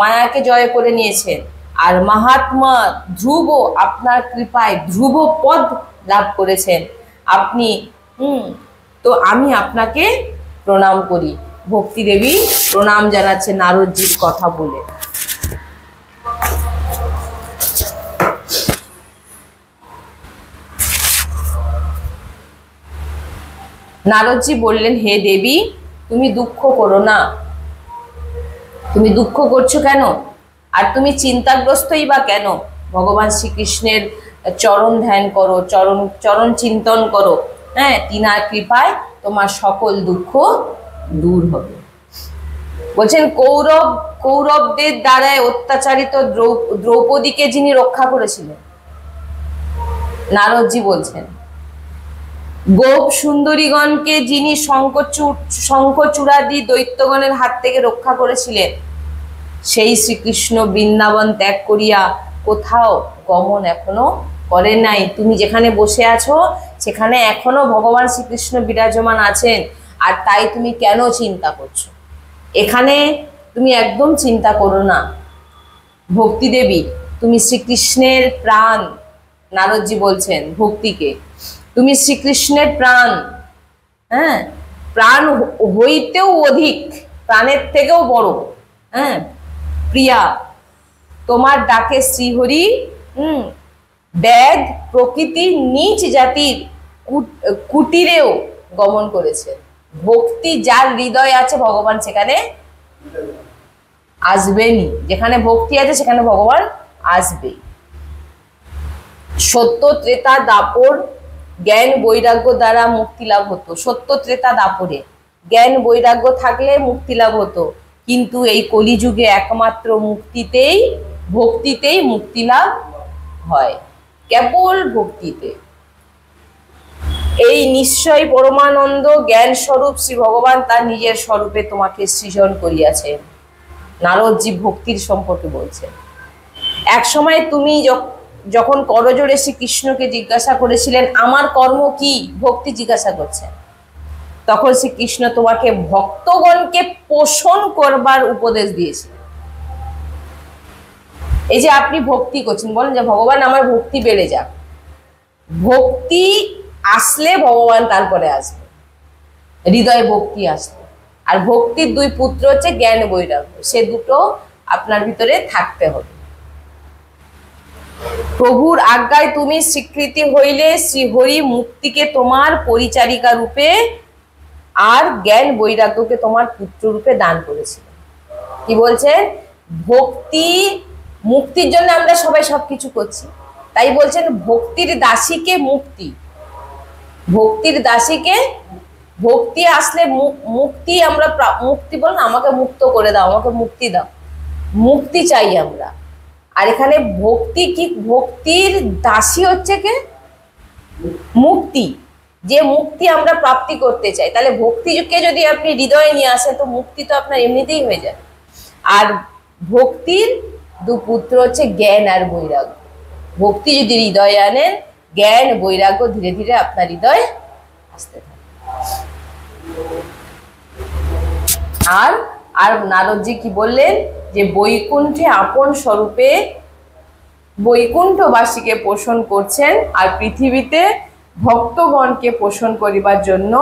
মায়াকে জয় করে নিয়েছেন, আর মহাত্মা ধ্রুব আপনার কৃপায় ধ্রুব পদ লাভ করেছেন আপনি। তো আমি আপনাকে প্রণাম করি। ভক্তি দেবী প্রণাম জানাচ্ছে নারদজির কথা বলে। নারদজি বললেন, হে দেবী, তুমি দুঃখ করো না। তুমি দুঃখ করছো কেন? আর তুমি চিন্তাগ্রস্তই বা কেন? ভগবান শ্রীকৃষ্ণের চরণ ধ্যান করো, চরণ চিন্তন করো। তিনার কৃপায় তোমার সকল দুঃখ দূর হবে। বলছেন কৌরবদের দ্বারায় অত্যাচারিত দ্রৌপদীকে যিনি রক্ষা করেছিলেন, নারদজি বলছেন গোপ সুন্দরীগণকে যিনি শঙ্খচূড়াদি দৈত্যগণের হাত থেকে রক্ষা করেছিলেন, সেই শ্রীকৃষ্ণ বৃন্দাবন ত্যাগ করিয়া কোথাও গমন এখনো করেন নাই। তুমি যেখানে বসে আছো সেখানে এখনো ভগবান শ্রীকৃষ্ণ বিরাজমান আছেন, আর তাই তুমি কেন চিন্তা করছো? এখানে তুমি একদম চিন্তা করো না। ভক্তি দেবী, তুমি শ্রীকৃষ্ণের প্রাণ। নারদজি বলছেন ভক্তিকে, তুমি শ্রীকৃষ্ণের প্রাণ, প্রাণ হইতেও অধিক, প্রাণের থেকেও বড়, প্রিয়া। তোমার ডাকে শ্রীহরি ব্যাধ প্রকৃতি নিচ জাতির কুটিরেও গমন করেছে। ভক্তি যার হৃদয় আছে ভগবান সেখানে আসবেনি, যেখানে ভক্তি আছে সেখানে ভগবান আসবে। সত্য ত্রেতা দাপর জ্ঞান বৈরাগ্য দ্বারা মুক্তি লাভ হতো। সত্য ত্রেতা দাপরে জ্ঞান বৈরাগ্য থাকলে মুক্তি লাভ হতো, কিন্তু এই কলিযুগে একমাত্র মুক্তিতেই, ভক্তিতেই মুক্তি লাভ হয়, কেবল ভক্তিতে। এই নিশ্চয় পরমানন্দ জ্ঞান স্বরূপ শ্রী ভগবান তার নিজের স্বরূপে তোমাকে সৃজন করিয়াছেন। নারদজি ভক্তির সম্পর্কে বলছে। এক সময় তুমি যখন করজোড়ে শ্রীকৃষ্ণকে জিজ্ঞাসা করেছিলেন আমার কর্ম কি, ভক্তি জিজ্ঞাসা করছেন, তখন শ্রীকৃষ্ণ তোমাকে ভক্তগণকে পোষণ করবার উপদেশ দিয়েছিলেন। এই যে আপনি ভক্তি করছেন, বলেন যে ভগবান আমার ভক্তি বেড়ে যাক, ভক্তি আসলে ভগবান তারপরে আসবে, হৃদয়ে ভক্তি আসবে। আর ভক্তির দুই পুত্র হচ্ছে জ্ঞান বৈরাগ্য, সে দুটো আপনার ভিতরে থাকতে হবে। প্রভুর আজ্ঞায় তুমি স্বীকৃতি হইলে শ্রীহরি মুক্তিকে তোমার পরিচারিকা রূপে আর জ্ঞান বৈরাগ্যকে তোমার পুত্র রূপে দান করেছিলেন। কি বলছেন? ভক্তি মুক্তির জন্য আমরা সবাই সবকিছু করছি, তাই বলছেন ভক্তির দাসীকে মুক্তি, ভক্তির দাসীকে, ভক্তি আসলে মুক্তি আমরা, মুক্তি বল না, আমাকে মুক্ত করে দাও, আমাকে মুক্তি দাও, মুক্তি চাই আমরা। আর এখানে ভক্তি কি, ভক্তির দাসী হচ্ছে কে? মুক্তি। যে মুক্তি আমরা প্রাপ্তি করতে চাই, তাহলে ভক্তিকে যদি আপনি হৃদয়ে নিয়ে আসেন তো মুক্তি তো আপনার এমনিতেই হয়ে যায়। আর ভক্তির দু পুত্র হচ্ছে জ্ঞান আর বৈরাগ্য। ভক্তি যদি হৃদয়ে আনেন, জ্ঞান বৈরাগ্য ধীরে ধীরে আপনার হৃদয়ে আসতে থাকে। আর নারদজি কি বললেন? যে বৈকুণ্ঠে আপন স্বরূপে বৈকুণ্ঠবাসীকে পোষণ করছেন, আর পৃথিবীতে ভক্তগণকে পোষণ করিবার জন্য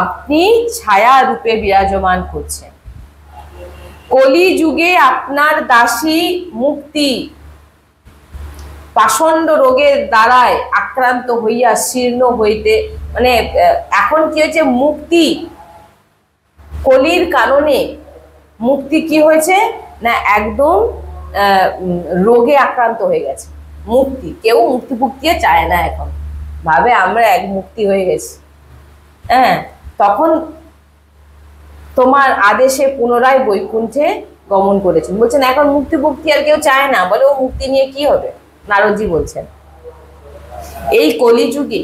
আপনি ছায়া রূপে বিরাজমান করছেন। কলি যুগে আপনার দাসী মুক্তি পাষণ্ড রোগের দ্বারায় আক্রান্ত হইয়া শীর্ণ হইতে, মানে এখন কি হয়েছে, মুক্তি কলির কারণে মুক্তি কি হয়েছে না, একদম রোগে আক্রান্ত হয়ে গেছে। মুক্তি, কেউ মুক্তি পুক্তি চায় না, এখন ভাবে আমরা এক মুক্তি হয়ে গেছি। হ্যাঁ, তখন তোমার আদেশে পুনরায় বৈকুণ্ঠে গমন করেছেন। বলছেন এখন মুক্তি মুক্তি আর কেউ চায় না, বলে ও মুক্তি নিয়ে কি হবে। নারদজি বলছেন এই কলিযুগে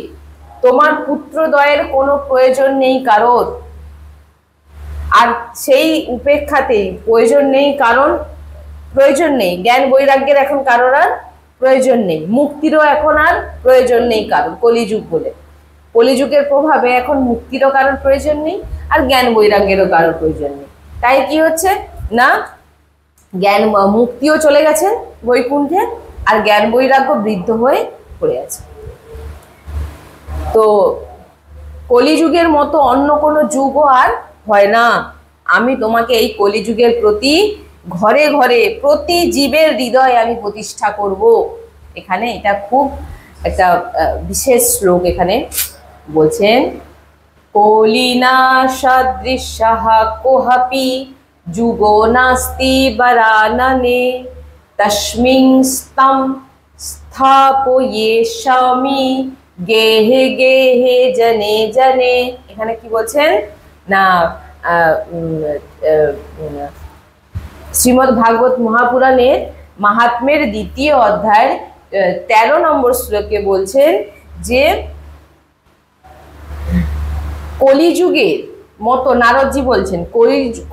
তোমার পুত্রদ্বয়ের কোনো প্রয়োজন নেই কারোর, আর সেই উপেক্ষাতেই প্রয়োজন নেই, কারণ প্রয়োজন নেই জ্ঞান বৈরাগ্যের, এখন কারোর আর প্রয়োজন নেই, মুক্তিরও এখন আর প্রয়োজন নেই কারণ, কলিযুগ বলে। কলিযুগের প্রভাবে এখন মুক্তিরও কারোর প্রয়োজন নেই, আর জ্ঞান বৈরাগ্যেরও কারোর প্রয়োজন নেই। তাই কি হচ্ছে না, জ্ঞান মুক্তিও চলে গেছে বৈকুণ্ঠে, আর জ্ঞান বৈরাগ্য বৃদ্ধ হয়ে পড়ে আছে। তো কলিযুগের মতো অন্য কোনো যুগও আর হয় না। আমি তোমাকে এই কলিযুগের প্রতি ঘরে ঘরে প্রতি জীবের হৃদয়ে আমি প্রতিষ্ঠা করব। এখানে এটা খুব একটা বিশেষ শ্লোক এখানে বলছেন, কলিনা সদৃশঃ কোহাপি যুগো নাস্তি বরাননে তস্মিংস্তম স্থাপয়েষ্যামি গেহে গেহে জনে জনে। এখানে কি বলছেন না, শ্রীমদ্ ভাগবত মহাপুরাণের মাহাত্ম্যের দ্বিতীয় অধ্যায়ের 13 নম্বর শ্লোকে বলছেন যে কলিযুগের মতো, নারদজি বলছেন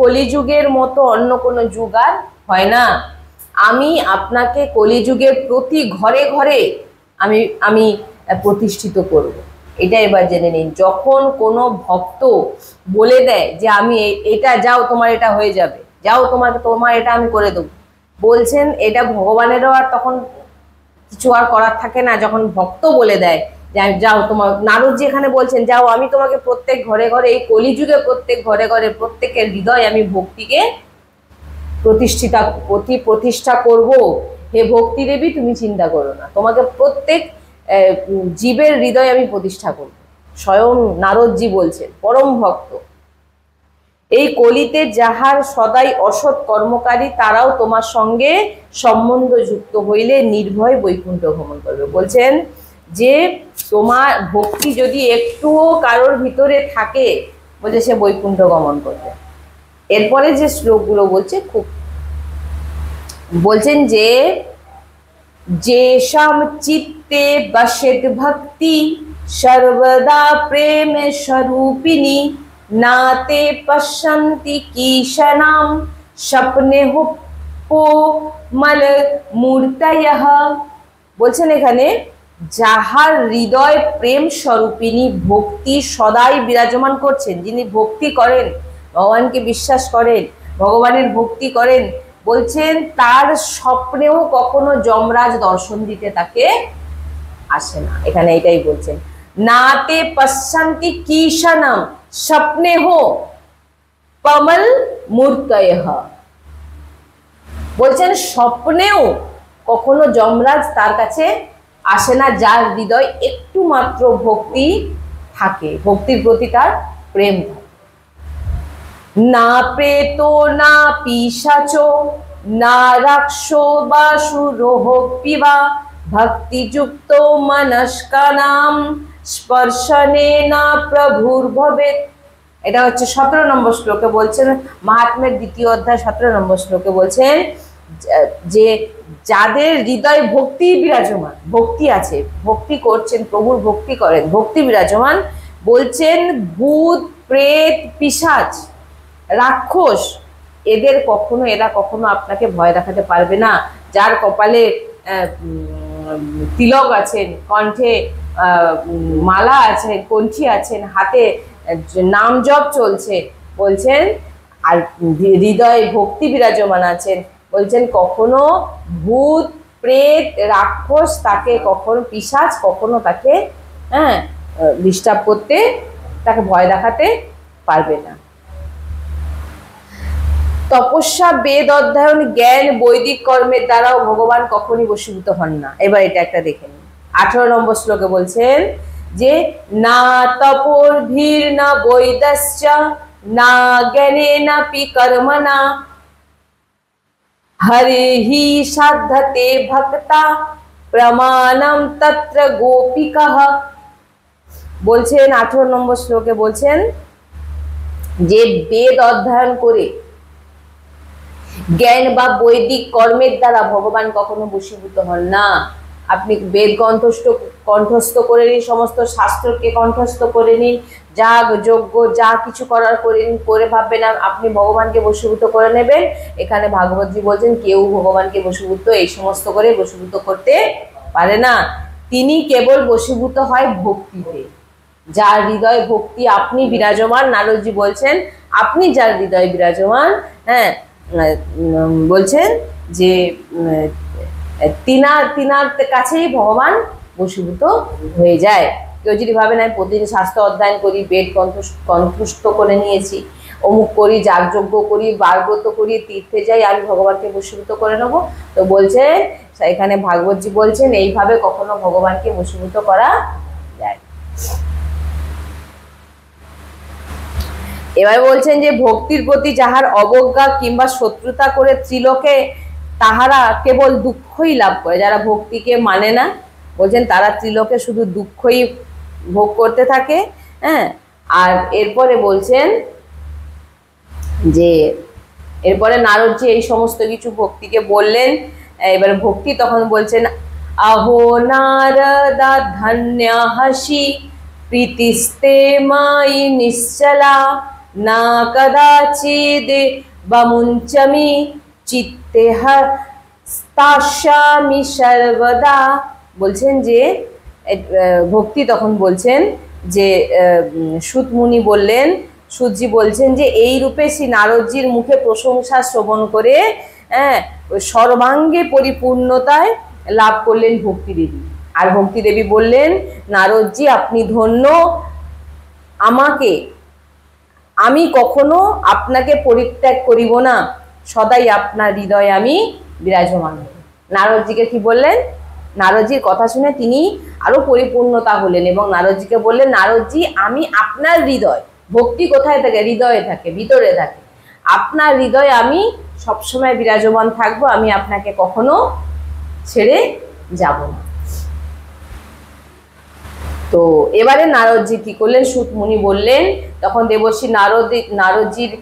কলিযুগের মতো অন্য কোনো যুগ আর হয় না। আমি আপনাকে কলিযুগের প্রতি ঘরে ঘরে আমি প্রতিষ্ঠিত করব। এটা এবার জেনে নিন, যখন কোনো ভক্ত বলে দেয় যে আমি এটা, যাও তোমার এটা হয়ে যাবে, যাও তোমার এটা আমি করে দেবো, বলছেন এটা ভগবানেরও আর তখন কিছু আর করার থাকে না। যখন ভক্ত বলে দেয় যে যাও তোমার, নারদজি এখানে বলছেন যাও আমি তোমাকে প্রত্যেক ঘরে ঘরে, এই কলিযুগে প্রত্যেক ঘরে ঘরে প্রত্যেকের হৃদয় আমি ভক্তিকে প্রতিষ্ঠা করব। হে ভক্তি দেবী, তুমি চিন্তা করো না, তোমাকে প্রত্যেক জীবের হৃদয় আমি প্রতিষ্ঠা করব। স্বয়ং নারদজি বলছেন, পরম ভক্ত। এই কলিতে যাহার সদাই অসৎ কর্মকারী তারাও তোমার সঙ্গে সম্বন্ধ যুক্ত হইলে নির্ভয় বৈকুণ্ঠ ভ্রমণ করবে। বলছেন যে তোমার ভক্তি যদি একটুও কারোর ভিতরে থাকে, বলছে সে বৈকুণ্ঠ গমন করবে। এরপরে যে শ্লোকগুলো বলছে খুব বলছেন যে যেষাম চিত্তে বসেত ভক্তি সর্বদা প্রেম স্বরূপিণী নাতে পশ্যন্তি কিশনাম স্বপ্নে মল মূর্তয়ঃ। বলছেন এখানে যাহার হৃদয় প্রেম স্বরূপিণী ভক্তি সদাই বিরাজমান করছেন, যিনি ভক্তি করেন, ভগবানকে বিশ্বাস করেন, ভগবানের ভক্তি করেন, বলছেন তার স্বপ্নেও কখনো যমরাজ দর্শন দিতে তাকে আসে না। এখানে এটাই বলছেন, নাতে পশ্যন্তি কিশনম স্বপ্নেহ কমল মূর্তয়ঃ। বলছেন স্বপ্নেও কখনো যমরাজ তার কাছে আসে না, যার হৃদয় একটু মাত্র ভক্তি থাকে, ভক্তির প্রতি তার প্রেম থাকে। না প্রেত না পিশাচ না রাক্ষস বাসুরোহ পিবা ভক্তিযুক্ত মনস্কানাম স্পর্শনে না প্রভুর ভবেত। এটা হচ্ছে 17 নম্বর শ্লোকে বলছেন, মাহাত্ম্যের 2য় অধ্যায় 17 নম্বর শ্লোকে বলছেন যে যাদের হৃদয় ভক্তি বিরাজমান, ভক্তি আছে, ভক্তি করছেন, প্রভুর ভক্তি করেন, ভক্তি বিরাজমান, বলছেন ভূত প্রেত পিশাচ রাক্ষস এরা কখনো আপনাকে ভয় দেখাতে পারবে না। যার কপালে তিলক আছেন, কণ্ঠে মালা আছে, কণ্ঠি আছেন, হাতে নাম জপ চলছে, বলছেন আর হৃদয়ে ভক্তি বিরাজমান আছেন, বলছেন কখনো ভূত প্রেত রাক্ষস তাকে কখনো, পিশাচ কখনো তাকে ডিস্টার্ব করতে, তাকে ভয় দেখাতে পারবে না। তপস্যা বেদ অধ্যয়ন জ্ঞান বৈদিক কর্মের দ্বারাও ভগবান কখনই বশীভূত হন না। এবার এটা একটা দেখে নিন, 18 নম্বর শ্লোকে বলছেন যে না তপোর ভীর না বৈদস্য না জ্ঞানে না পি কর্মনা হরিহি সাধতে ভক্তা প্রমাণম তত্র গোপিকাহ। বলছেন 18 নম্বর শ্লোকে বলছেন যে বেদ অধ্যয়ন করে জ্ঞান বা বৈদিক কর্মের দ্বারা ভগবান কখনো বশীভূত হন না। আপনি বেদ কণ্ঠস্থ করে নিন, সমস্ত শাস্ত্রকে কণ্ঠস্থ করে নিন, যাগ যজ্ঞ যা কিছু করার করে নিন, করে ভাববেন আপনি ভগবানকে বশীভূত করে নেবেন। এখানে ভাগবতজি বলছেন কেউ ভগবানকে বশীভূত এই সমস্ত করে বশীভূত করতে পারে না। তিনি কেবল বশীভূত হয় ভক্তিতে, যার হৃদয় ভক্তি আপনি বিরাজমান। নারদজি বলছেন আপনি যার হৃদয় বিরাজমান, বলছেন যে তিনার কাছেই ভগবান বশীভূত হয়ে যায়। কেউ যদি ভাবেন আমি প্রতিদিন শাস্ত্র অধ্যয়ন করি, বেদ কণ্ঠস্থ করে নিয়েছি, অমুক করি, যাগযজ্ঞ করি, বারব্রত করি, তীর্থে যাই, আমি ভগবানকে বশীভূত করে নেব, তো বলছে এখানে ভাগবতজি বলছেন এইভাবে কখনো ভগবানকে বশীভূত করা যায়। এবার বলছেন যে ভক্তির প্রতি যাহার অবজ্ঞা কিংবা শত্রুতা করে ত্রিলোকে তাহারা কেবল দুঃখই লাভ করে। যারা ভক্তিকে মানে না, বলছেন তারা ত্রিলোকে শুধু দুঃখই ভোগ করতে থাকে। আর এরপরে বলছেন যে এরপরে নারদজি এই সমস্ত কিছু ভক্তিকে বললেন। এবার ভক্তি তখন বলছেন আহো নারদা ধন্য হাসি প্রীতিস্তে মাই নিশ্চলা না কদাচিদ বামুঞ্চমি চিত্তে স্তাস্যামি সর্বদা। বলছেন যে ভক্তি তখন বলছেন যে সুত মুনি বললেন, সুতজি বলছেন যে এই রূপে শ্রী নারদজির মুখে প্রশংসা শ্রবণ করে সর্বাঙ্গে পরিপূর্ণতায় লাভ করলেন ভক্তি দেবী। আর ভক্তি দেবী বললেন নারদজি আপনি ধন্য, আমি কখনো আপনাকে পরিত্যাগ করিব না, সদাই আপনার হৃদয়ে আমি বিরাজমান। নারদজিকে কি বললেন? নারদজির কথা শুনে তিনি আরো পরিপূর্ণতা হলেন এবং নারদজিকে বললেন নারদজি আমি আপনার হৃদয়, ভক্তি কোথায় থাকে? হৃদয়ে থাকে, ভিতরে থাকে। আপনার হৃদয়ে আমি সবসময় বিরাজমান থাকবো, আমি আপনাকে কখনো ছেড়ে যাব না। তো এবারে নারদজি কি করলেন? সূত মুনি বললেন, তখন দেবর্ষি নারদজির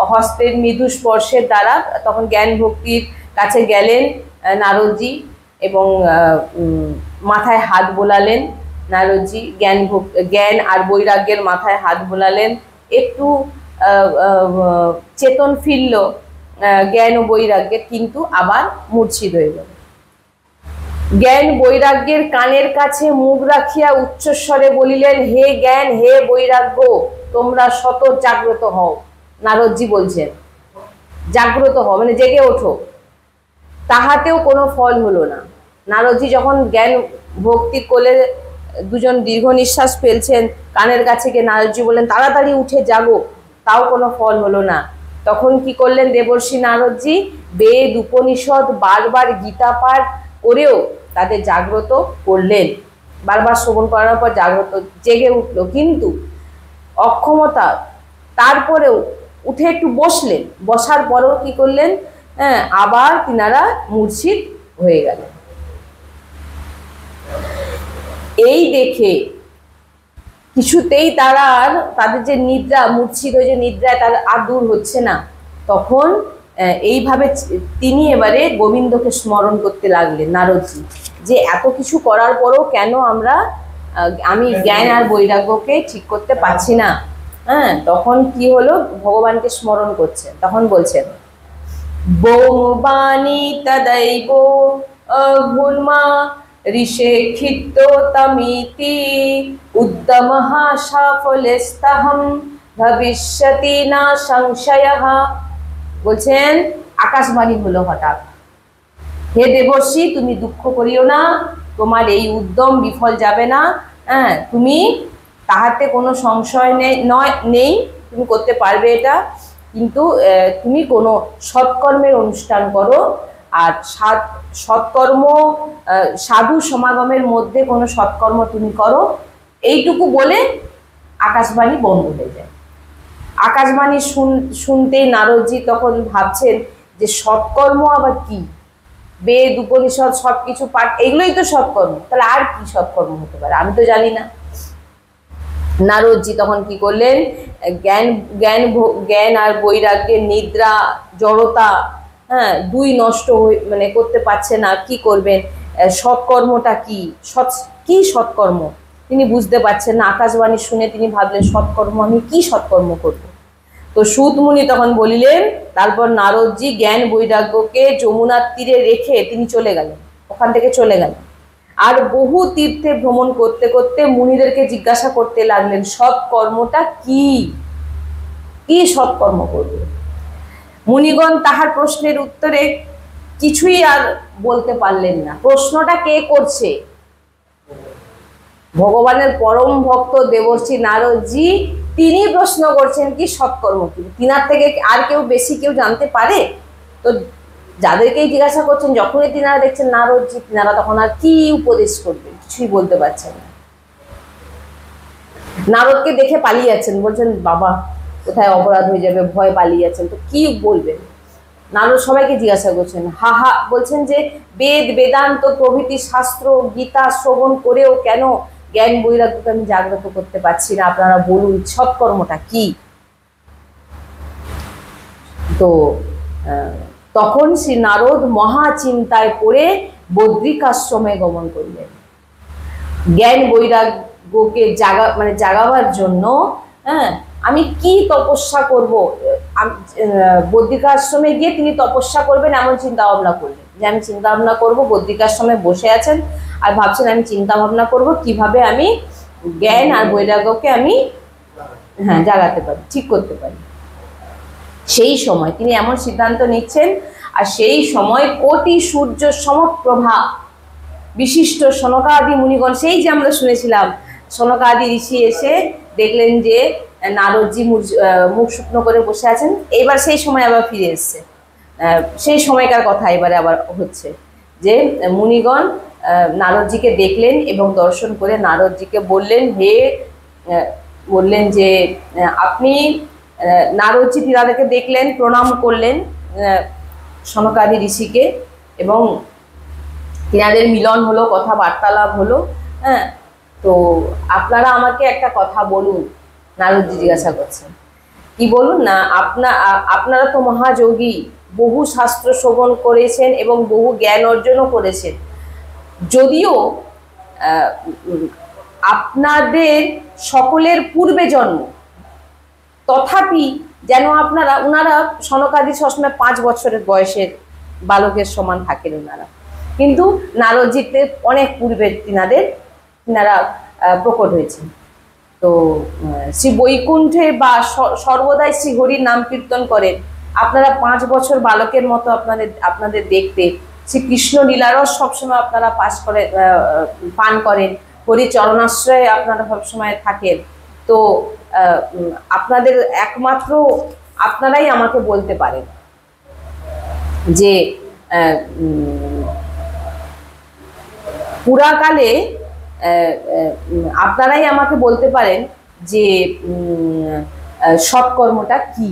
হস্তের মৃদু স্পর্শের দ্বারা তখন জ্ঞান ভক্তির কাছে গেলেন নারদজি, এবং মাথায় হাত বোলালেন নারদজি। জ্ঞান আর বৈরাগ্যের মাথায় হাত বোলালেন। একটু চেতন ফিরল জ্ঞান ও বৈরাগ্যের, কিন্তু আবার মূর্ছিত হয়ে গেল। জ্ঞান বৈরাগ্যের কানের কাছে মুখ রাখিয়া উচ্চস্বরে বলিলেন, হে জ্ঞান, হে বৈরাগ্য, তোমরা শত জাগ্রত হও। নারদজি বলছেন জাগ্রত হও, মানে জেগে ওঠো। তাহাতেও কোনো ফল হলো না। নারদজি যখন জ্ঞান ভক্তি কোলে দুজন দীর্ঘ নিঃশ্বাস ফেলছেন, কানের কাছে গিয়ে নারদজি বললেন, তাড়াতাড়ি উঠে জাগো, তাও কোনো ফল হলো না। তখন কি করলেন দেবর্ষি নারদজি? বেদ উপনিষদ বারবার গীতা পাঠ করেও তাদের জাগ্রত করলেন। বারবার শ্রবণ করার পর জাগ্রত, জেগে উঠলো, কিন্তু অক্ষমতা। তারপরেও উঠে একটু বসলেন, বসার পরেও কি করলেন? হ্যাঁ, আবার তিনারা মূর্ছিত হয়ে গেলেন। এই দেখে কিছুতেই তারা আর, তাদের যে নিদ্রা, মূর্ছিত হয়ে যে নিদ্রায় তার আর দূর হচ্ছে না, তখন এইভাবে তিনি এবারে গোবিন্দকে স্মরণ করতে লাগলেন নারদজি, যে এত কিছু করার পরও কেন আমি জ্ঞান আর বৈরাগ্যকে ঠিক করতে পারছি না। হ্যাঁ, তখন কি হলো? ভগবানকে স্মরণ করছেন, তখন বলছেন, বোমবাণী তদৈব গুণমা ঋষে ক্ষিপ্ত তমিতি উদ্যমঃ সাফল্যস্তহম ভবিষ্যতি না সংশয়ঃ। বলছেন আকাশবাণী হলো হঠাৎ, হে দেবর্ষি, তুমি দুঃখ করিও না, তোমার এই উদ্যম বিফল যাবে না। হ্যাঁ, তুমি তাহাতে কোনো সংশয় নেই, তুমি করতে পারবে এটা। কিন্তু তুমি কোনো সৎকর্মের অনুষ্ঠান করো, আর সৎকর্ম, সাধু সমাগমের মধ্যে কোনো সৎকর্ম তুমি করো। এইটুকু বলে আকাশবাণী বন্ধ হয়ে যায়। আকাশবাণী শুনতেই নারদজি তখন ভাবছেন যে সৎকর্ম আবার কি? বেদ উপনিষদ সবকিছু পাঠ, এগুলোই তো সৎকর্ম, তাহলে আর কি সৎকর্ম হতে পারে? আমি তো জানি না। নারদজি তখন কি করলেন? জ্ঞান আর বৈরাগ্যের নিদ্রা, জড়তা, হ্যাঁ, দুই নষ্ট মানে করতে পারছে না। কি করবেন? সৎকর্মটা কি? কি সৎকর্ম তিনি বুঝতে পারছেন না। আকাশবাণী শুনে তিনি ভাবলেন, সৎকর্ম, আমি কি সৎকর্ম করব? তো সূত মুনি তখন বলিলেন, তারপর নারদজি জ্ঞান বৈরাগ্যকে যমুনার তীরে রেখে তিনি চলে গেলেন, ওখান থেকে চলে গেলেন। আর বহু তীর্থে ভ্রমণ করতে করতে মুনিদেরকে জিজ্ঞাসা করতে লাগলেন, সৎকর্মটা কি? কি সৎকর্ম করবে? মুনিগণ তাহার প্রশ্নের উত্তরে কিছুই আর বলতে পারলেন না। প্রশ্নটা কে করছে? ভগবানের পরম ভক্ত দেবর্ষি নারদজি, তিনি প্রশ্ন করছেন কি সৎকর্ম কি। তিনার থেকে আর কেউ বেশি কেউ জানতে পারে? তো যাদেরকেই জিজ্ঞাসা করছেন, যখনই তিনারা দেখছেন নারদজি, তিনারা তখন আর কি উপদেশ করবেন, কিছুই বলতে পারছেন না। নারদকে দেখে পালিয়ে যাচ্ছেন, বলছেন বাবা কোথায় অপরাধ হয়ে যাবে, ভয় পালিয়ে যাচ্ছেন। তো কি বলবেন? নারদ সবাইকে জিজ্ঞাসা করছেন, বলছেন যে বেদ বেদান্ত প্রভৃতি শাস্ত্র গীতা শ্রবণ করেও কেন জ্ঞান বৈরাগ্যকে আমি জাগ্রত করতে পারছি না? আপনারা বলুন, সৎকর্মটা কি? তো তখন শ্রী নারদ মহা চিন্তায় পড়ে বদ্রিকাশ্রমে গমন করলেন। জ্ঞান বৈরাগ্যকে জাগাবার জন্য, হ্যাঁ, আমি কি তপস্যা করব? বদ্রিকাশ্রমে গিয়ে তিনি তপস্যা করবেন এমন চিন্তা ভাবনা করলেন, যে আমি চিন্তা ভাবনা করবো। বদ্রিকাশ্রমে বসে আছেন আর ভাবছেন, আমি চিন্তা ভাবনা করব কিভাবে আমি জ্ঞান আর বৈরাগ্যকে আমি জাগাতে পারি, ঠিক করতে পারি। সেই সময় তিনি এমন সিদ্ধান্ত নিচ্ছেন, আর সেই সময় কোটি সূর্য সমপ্রভা বিশিষ্ট সনকাদি মুনিগণ, সেই যে আমরা শুনেছিলাম সনকাদি ঋষি এসে দেখলেন যে নারদজি মুখ শুকনো করে বসে আছেন। এবার সেই সময় আবার ফিরে এসছে, সেই সময়কার কথা এবারে আবার হচ্ছে, যে মুনিগণ নারদজিকে দেখলেন এবং দর্শন করে নারদজিকে বললেন, হে বললেন যে আপনি নারদজি তিনাদেরকে দেখলেন, প্রণাম করলেন সনকাদি ঋষিকে, এবং তিনাদের মিলন হলো, কথা বার্তালাপ হলো। হ্যাঁ, তো আপনারা আমাকে একটা কথা বলুন, নারদজি জিজ্ঞাসা করছেন, কি বলুন না, আপনারা তো মহাযোগী, বহু শাস্ত্র শ্রবণ করেছেন এবং বহু জ্ঞান অর্জনও করেছেন, যদিও আপনাদের সকলের পূর্বে জন্ম, তথাপি যেন ওনারা সনকাদি সবসময় 5 বছরের বয়সের বালকের সমান থাকেন ওনারা, কিন্তু নারদজিতে অনেক পূর্বে তিনারা প্রকট হয়েছেন। তো শ্রী বৈকুণ্ঠে বা সর্বদাই শ্রী হরির নাম কীর্তন করেন, আপনারা 5 বছর বালকের মতো আপনাদের দেখতে, শ্রী কৃষ্ণ লীলারস সবসময় আপনারা পান করেন, হরি চরণাশ্রয়ে আপনারা সবসময় থাকেন। তো আপনাদের একমাত্র আপনারাই আমাকে বলতে পারেন যে পুরাকালে আপনারাই আমাকে বলতে পারেন যে সৎকর্মটা কি।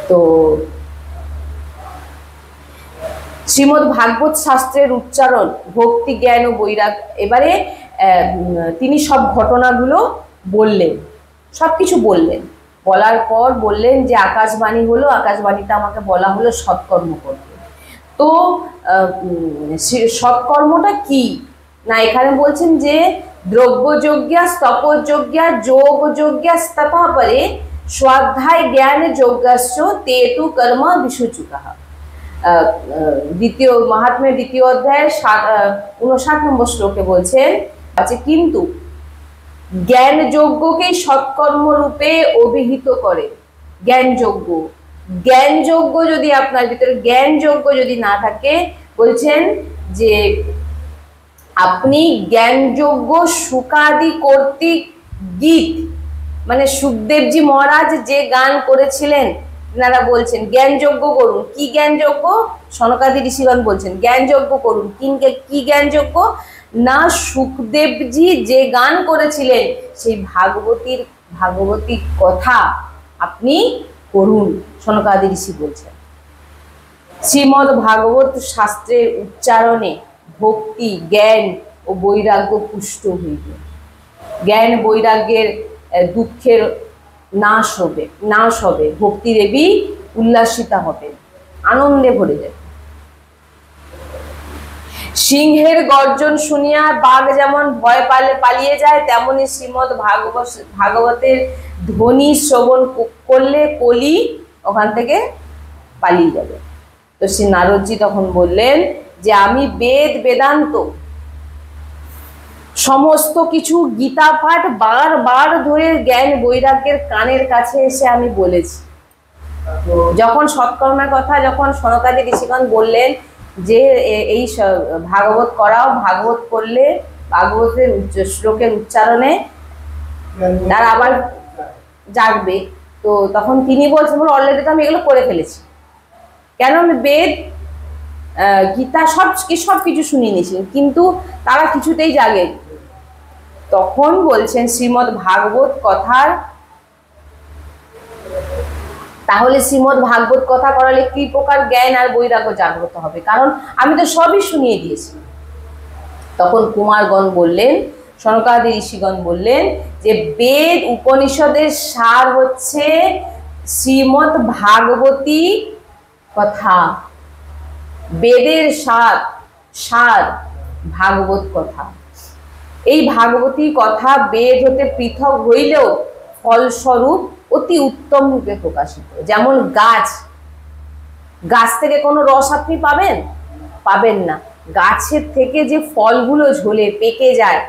তো শ্রীমদ্ ভাগবত শাস্ত্রের উচ্চারণ, ভক্তি, জ্ঞান ও বৈরাগ, এবারে তিনি সব ঘটনাগুলো বললেন, সবকিছু বললেন। বলার পর বললেন যে আকাশবাণী হলো, আকাশবাণীতে আমাকে বলা হলো সৎকর্ম করতে। তো সৎকর্মটা কি না, এখানে বলছেন যে দ্রব্যযজ্ঞা, স্তপযজ্ঞা, যোগযজ্ঞা তথা পরে স্বাধ্যায় জ্ঞান যজ্ঞস্য তেতু কর্ম বিশুচুকঃ। দ্বিতীয় মাহাত্ম্যের 2য় অধ্যায়ের 59 নম্বর শ্লোকে বলছেন আছে, কিন্তু জ্ঞান যজ্ঞকেই সৎকর্ম রূপে অভিহিত করে। জ্ঞান যজ্ঞ যদি আপনার ভিতরে জ্ঞান যজ্ঞ যদি না থাকে, বলছেন যে আপনি জ্ঞান যজ্ঞ শুকাদি কর্তৃক গীত, মানে সুখদেবজি মহারাজ যে গান করেছিলেন, আপনারা বলছেন জ্ঞান যজ্ঞ করুন। কি জ্ঞান যজ্ঞ? সনকাদি ঋষিগণ বলছেন জ্ঞান যজ্ঞ করুন। কি জ্ঞান যজ্ঞ না, সুখদেবজি যে গান করেছিলেন সেই ভাগবতী কথা আপনি করুন, সনকাদি ঋষি বলছেন। শ্রীমদ্ ভাগবত শাস্ত্রের উচ্চারণে ভক্তি, জ্ঞান ও বৈরাগ্য পুষ্ট হইবে। জ্ঞান বৈরাগ্যের দুঃখের নাশ হবে, ভক্তি দেবী উল্লাসিতা হবে, আনন্দে ভরে যাবে। সিংহের গর্জন শুনিয়া বাঘ যেমন ভয় পালিয়ে যায়, তেমনি শ্রীমদ্ ভাগবতের ধ্বনি শ্রবণ করলে কলি ওখান থেকে পালিয়ে যাবে। তো শ্রী নারদজি তখন বললেন যে আমি বেদান্ত সমস্ত কিছু গীতা পাঠ বারবার ধরে জ্ঞান বৈরাগ্যের কানের কাছে এসে আমি বলেছি। যখন সৎকর্মের কথা যখন সনকাদি ঋষিগণ বললেন যে এই ভাগবত করাও, ভাগবত করলে ভাগবতের শ্লোকের উচ্চারণে তারা আবার জাগবে, তো তখন তিনি বলছেন অলরেডি তো আমি এগুলো করে ফেলেছি, কেন আমি বেদ গীতা সব কিছু শুনিয়ে নিয়েছিলেন, কিন্তু তারা কিছুতেই জাগে। তখন বলছেন শ্রীমদ্ ভাগবত কথার, তাহলে শ্রীমদ্ ভাগবত কথা করালে কি প্রকার জ্ঞান আর বৈরাগ্য জাগ্রত হবে, কারণ আমি তো সবই শুনিয়ে দিয়েছি। তখন কুমারগণ বললেন, সনকাদি ঋষিগণ বললেন যে বেদ উপনিষদের সার হচ্ছে শ্রীমদ্ ভাগবতী কথা, বেদের সার ভাগবত কথা। এই ভাগবতী কথা বেদ হতে পৃথক হইলেও ফলস্বরূপ অতি উত্তম রূপে প্রকাশিত। যেমন গাছ থেকে কোনো রস আপনি পাবেন না, গাছের থেকে যে ফলগুলো ঝরে পেকে যায়,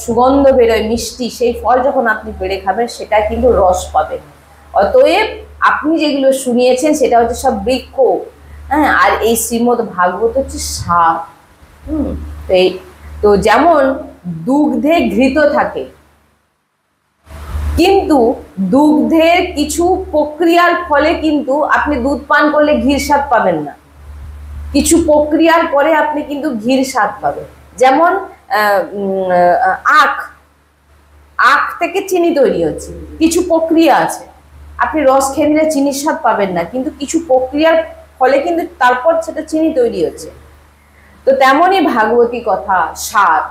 সুগন্ধ বেরোয় মিষ্টি, সেই ফল যখন আপনি পেড়ে খাবেন সেটা কিন্তু রস পাবেন। অতএব আপনি যেগুলো শুনিয়েছেন সেটা হচ্ছে সব বৃক্ষ, হ্যাঁ, আর এই শ্রীমদ্ ভাগবত হচ্ছে সার। তো যেমন দুগ্ধে ঘৃত থাকে, কিন্তু দুগ্ধের কিছু প্রক্রিয়ার ফলে কিন্তু আপনি দুধ পান করলে ঘির স্বাদ পাবেন না, কিছু প্রক্রিয়ার পরে আপনি কিন্তু ঘির স্বাদ পাবেন। যেমন আখ, আখ থেকে চিনি তৈরি হচ্ছে, কিছু প্রক্রিয়া আছে। আপনি রস খেয়ে নিলে চিনির স্বাদ পাবেন না, কিন্তু কিছু প্রক্রিয়ার ফলে কিন্তু তারপর সেটা চিনি তৈরি হচ্ছে। তো তেমনই ভাগবতী কথা স্বাদ।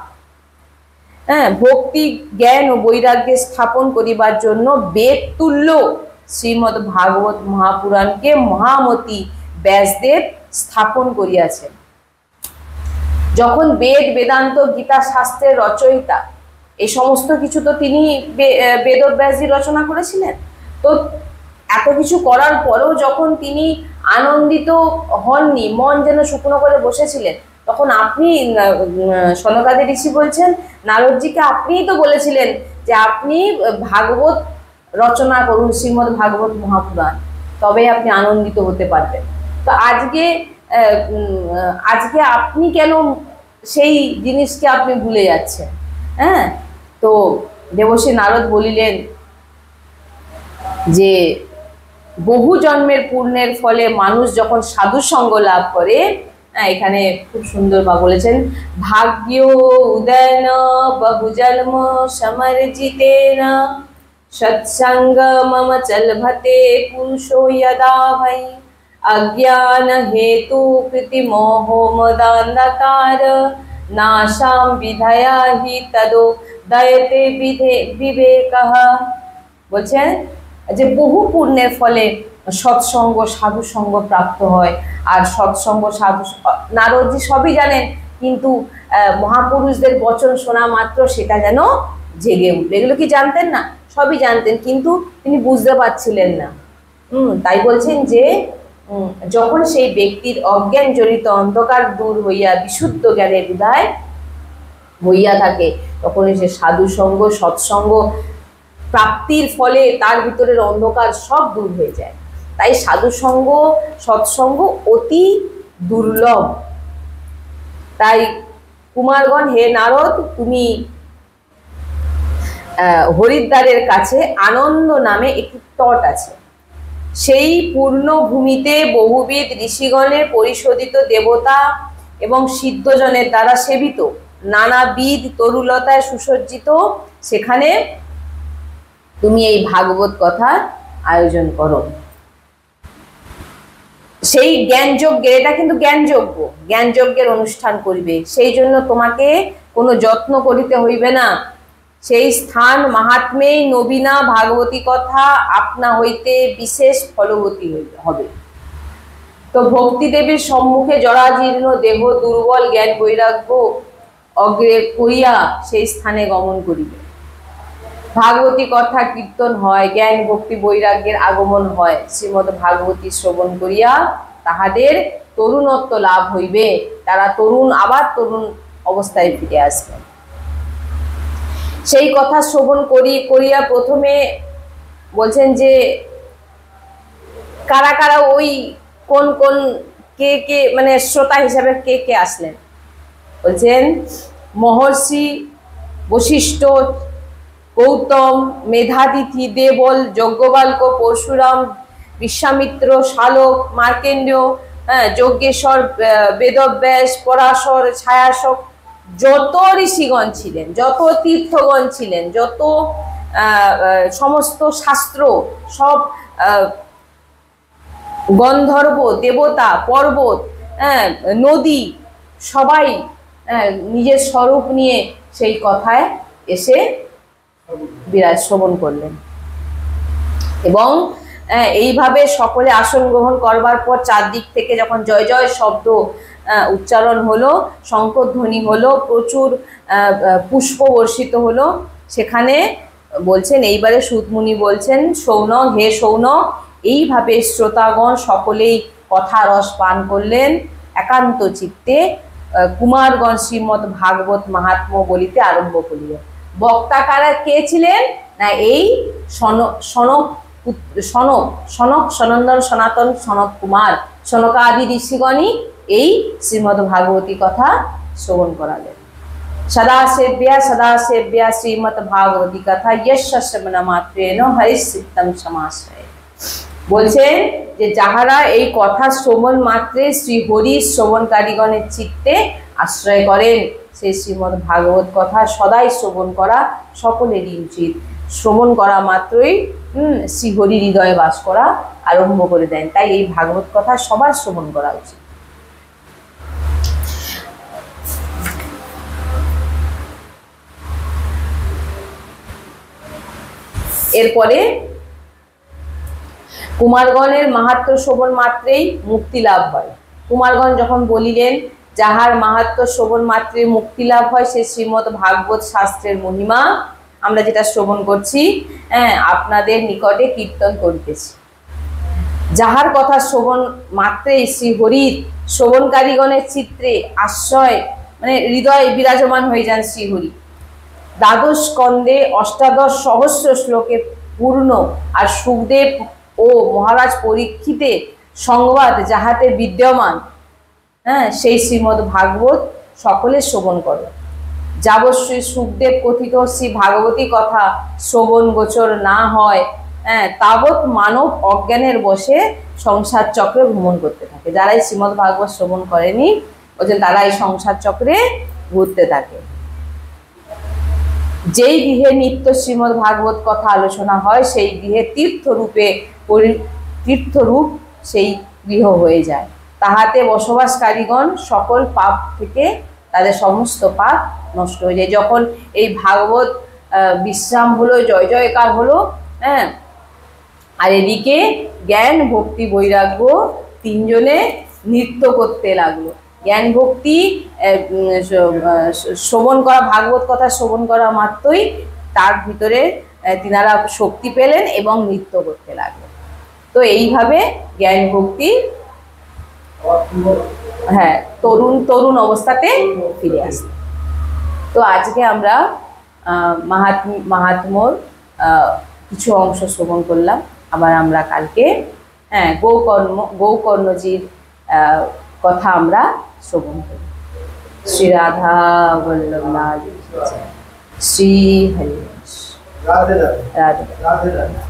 হ্যাঁ, ভক্তি জ্ঞান ও বৈরাগ্যে স্থাপন করিবার জন্য বেদ তুল্য শ্রীমদ্ ভাগবত মহাপুরাণকে মহামতি ব্যাসদেব স্থাপন করিয়াছেন। যখন বেদ বেদান্ত গীতা শাস্ত্রের রচয়িতা, এই সমস্ত কিছু তো তিনি বেদব্যাসজি রচনা করেছিলেন। তো এত কিছু করার পরেও যখন তিনি আনন্দিত হননি, মন যেন শুকনো করে বসেছিলেন, তখন আপনি সনকাদি ঋষি বলছেন নারদজিকে, আপনিই তো বলেছিলেন যে আপনি ভাগবত রচনা করুন, শ্রীমদ্ ভাগবত মহাপুরাণ, তবে আপনি আনন্দিত হতে পারবেন। তো আজকে আপনি কেন সেই জিনিসকে আপনি ভুলে যাচ্ছেন? হ্যাঁ, তো দেবশ্রী নারদ বলিলেন যে বহু জন্মের পুণ্যের ফলে মানুষ যখন সাধু সঙ্গ লাভ করে, এখানে খুব সুন্দর বা বলেছেন, ভাগ্য উদয়ন বহু জন্ম সমর্জিতেন সৎসঙ্গ মম চলভতে পুরুষো यदा भई अज्ञान हेतु कृति मोह मदान्धकार नाशां विधया हि तदो दयते विवेकः। বলছেন যে বহু পুণ্যের ফলে সৎসঙ্গ সাধু সঙ্গ প্রাপ্ত হয়। আর সৎসঙ্গ সাধু, নারদজি সবই জানেন, কিন্তু মহাপুরুষদের বচন শোনা মাত্র সেটা যেন জেগে উঠল। এগুলো কি জানতেন না? সবই জানতেন, কিন্তু তিনি বুঝতে পারছিলেন না। তাই বলছেন যে যখন সেই ব্যক্তির অজ্ঞান জড়িত অন্ধকার দূর হইয়া বিশুদ্ধ জ্ঞানের উদয় হইয়া থাকে, তখন সে সাধু সঙ্গ সৎসঙ্গ প্রাপ্তির ফলে তার ভিতরের অন্ধকার সব দূর হয়ে যায়। তাই সাধু সঙ্গ সৎসঙ্গ অতি দুর্লভ। তাই কুমারগণ, হে নারদ, তুমি হরিদ্বারের কাছে আনন্দ নামে একটি তট আছে, সেই পূর্ণ ভূমিতে বহুবিধ ঋষিগণের পরিশোধিত দেবতা এবং সিদ্ধজনের দ্বারা সেবিত নানাবিধ তরুলতায় সুসজ্জিত, সেখানে তুমি এই ভাগবত কথার আয়োজন করো। সেই জ্ঞানযজ্ঞের, এটা কিন্তু জ্ঞানযজ্ঞ, জ্ঞানযজ্ঞের অনুষ্ঠান করিবে, সেই জন্য তোমাকে কোনো যত্ন করিতে হইবে না। সেই স্থান মাহাত্মেই নবীনা ভাগবতী কথা আপনা হইতে বিশেষ ফলবতী হবে। তো ভক্তি দেবীর সম্মুখে জরাজীর্ণ দেহ দুর্বল জ্ঞান বৈরাগ্য অগ্রে করিয়া সেই স্থানে গমন করিবে। ভাগবতী কথা কীর্তন হয়, জ্ঞান ভক্তি বৈরাগ্যের আগমন হয়। শ্রীমদ্ ভাগবতী শ্রবণ করিয়া তাহাদের তরুণত্ব লাভ হইবে, তারা আবার তরুণ অবস্থায় ফিরে আসবে। সেই কথা শ্রবণ করিয়া প্রথমে বলছেন যে কারা কারা ওই কোন কোন কে মানে শ্রোতা হিসাবে কে আসলেন। বলছেন মহর্ষি বশিষ্ঠ, গৌতম, মেধাতিথি, দেবল, যজ্ঞবাল্ক, পরশুরাম, বিশ্বামিত্র, শালক, মার্কেন্ডেয়, যজ্ঞেশ্বর, বেদব্যাস, পরাশর, ছায়াশক, যত ঋষিগণ ছিলেন, যত তীর্থগণ ছিলেন, যত সমস্ত শাস্ত্র, সব গন্ধর্ব, দেবতা, পর্বত, নদী, সবাই নিজের স্বরূপ নিয়ে সেই কথায় এসে বিরাজ শ্রবণ করলেন। এবং এইভাবে সকলে আসন গ্রহণ করবার পর চারদিক থেকে যখন জয় জয় শব্দ উচ্চারণ হলো, শঙ্খধ্বনি হলো, প্রচুর পুষ্প বর্ষিত হলো, সেখানে বলছেন এইবারে সুতমুনি বলছেন, সৌনক, হে সৌনক, এইভাবে শ্রোতাগণ সকলেই কথা রস পান করলেন। একান্ত চিত্তে কুমারগণ শ্রীমদ্ ভাগবত মাহাত্ম্য বলিতে আরম্ভ করিলেন। বক্তা কারা কে ছিলেন না? এই সনক সনন্দন সনাতন সনক কুমার, সনকাদি ঋষিগণই এই শ্রীমদ্ ভাগবতী কথা শ্রবণ করালেন। সদা সেব্যা শ্রীমদ্ ভাগবতী কথা শ্রবণ মাত্রেণ হরিচিত্তম সমাশ্রয়ে। বলছেন যে যাহারা এই কথা শ্রবণ মাত্রে শ্রী হরি শ্রবণকারীগণের চিত্তে আশ্রয় করেন, সেই শ্রীমদ্ ভাগবত কথা সদাই শ্রবণ করা সকলেরই উচিত। শ্রবণ করা মাত্রই শ্রীহরি হৃদয়ে বাস করা আরম্ভ করে দেন। তাই এই ভাগবত কথা সবার শ্রবণ করা উচিত। এরপরে কুমারগণের মাহাত্ম্য শ্রবণ মাত্রেই মুক্তি লাভ হয়। কুমারগণ যখন বলিলেন যাহার মাহাত্ম্য শ্রবণ মাত্রেই মুক্তি লাভ হয়, সে শ্রীমদ্ ভাগবত শাস্ত্রের মহিমা আমরা যেটা শ্রবণ করছি, আপনাদের নিকটে কীর্তন করিতেছি। যাহার কথা শ্রবণ মাত্রেই শ্রীহরির শ্রবণকারীগণের চিত্রে আশ্রয় মানে হৃদয়ে বিরাজমান হয়ে যান শ্রীহরি। দ্বাদশ স্কন্ধে ৮৮ সহস্র শ্লোকে পূর্ণ আর সুখদেব ও মহারাজ পরীক্ষিতের সংবাদ যাহাতে বিদ্যমান, সেই শ্রীমদ্ ভাগবত সকলে শ্রবণ করে। যাবৎ শ্রী সুখদেব কথিত শ্রী ভাগবতী কথা শ্রবণ গোচর না হয়, তাবৎ মানব অজ্ঞানের বশে সংসার চক্রে ভ্রমণ করতে থাকে। যারা এই শ্রীমদ্ ভাগবত শ্রবণ করেনি বলছেন তারা এই সংসার চক্রে ঘুরতে থাকে। যেই গৃহে নিত্য শ্রীমদ্ ভাগবত কথা আলোচনা হয় সেই গৃহে তীর্থরূপ সেই গৃহ হয়ে যায়। তাহাতে বসবাসকারীগণ সকল পাপ থেকে তাদের সমস্ত পাপ নষ্ট হয়ে যায়। যখন এই ভাগবত বিশ্রাম হলো, জয় জয়কার হলো, আর এদিকে জ্ঞান ভক্তি বৈরাগ্য তিনজনে নৃত্য করতে লাগলো। জ্ঞান ভক্তি শ্রবণ করা, ভাগবত কথা শ্রবণ করা মাত্রই তার ভিতরে তিনারা শক্তি পেলেন এবং নৃত্য করতে লাগলেন। তো এইভাবে জ্ঞান ভক্তি তরুণ অবস্থাতে ফিরে আসে। তো আজকে আমরা মাহাত্ম্যর কিছু অংশ শ্রবণ করলাম। আবার আমরা কালকে গৌকর্ণজির কথা আমরা শ্রবণ করি। শ্রী রাধা বল্লভ লাল শ্রী হরি রাধে রাধে রাধে রাধে।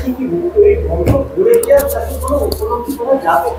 কি এই ধর্ম ঘুরে কি আর তাকে কোনো উপলব্ধি করা যাবে?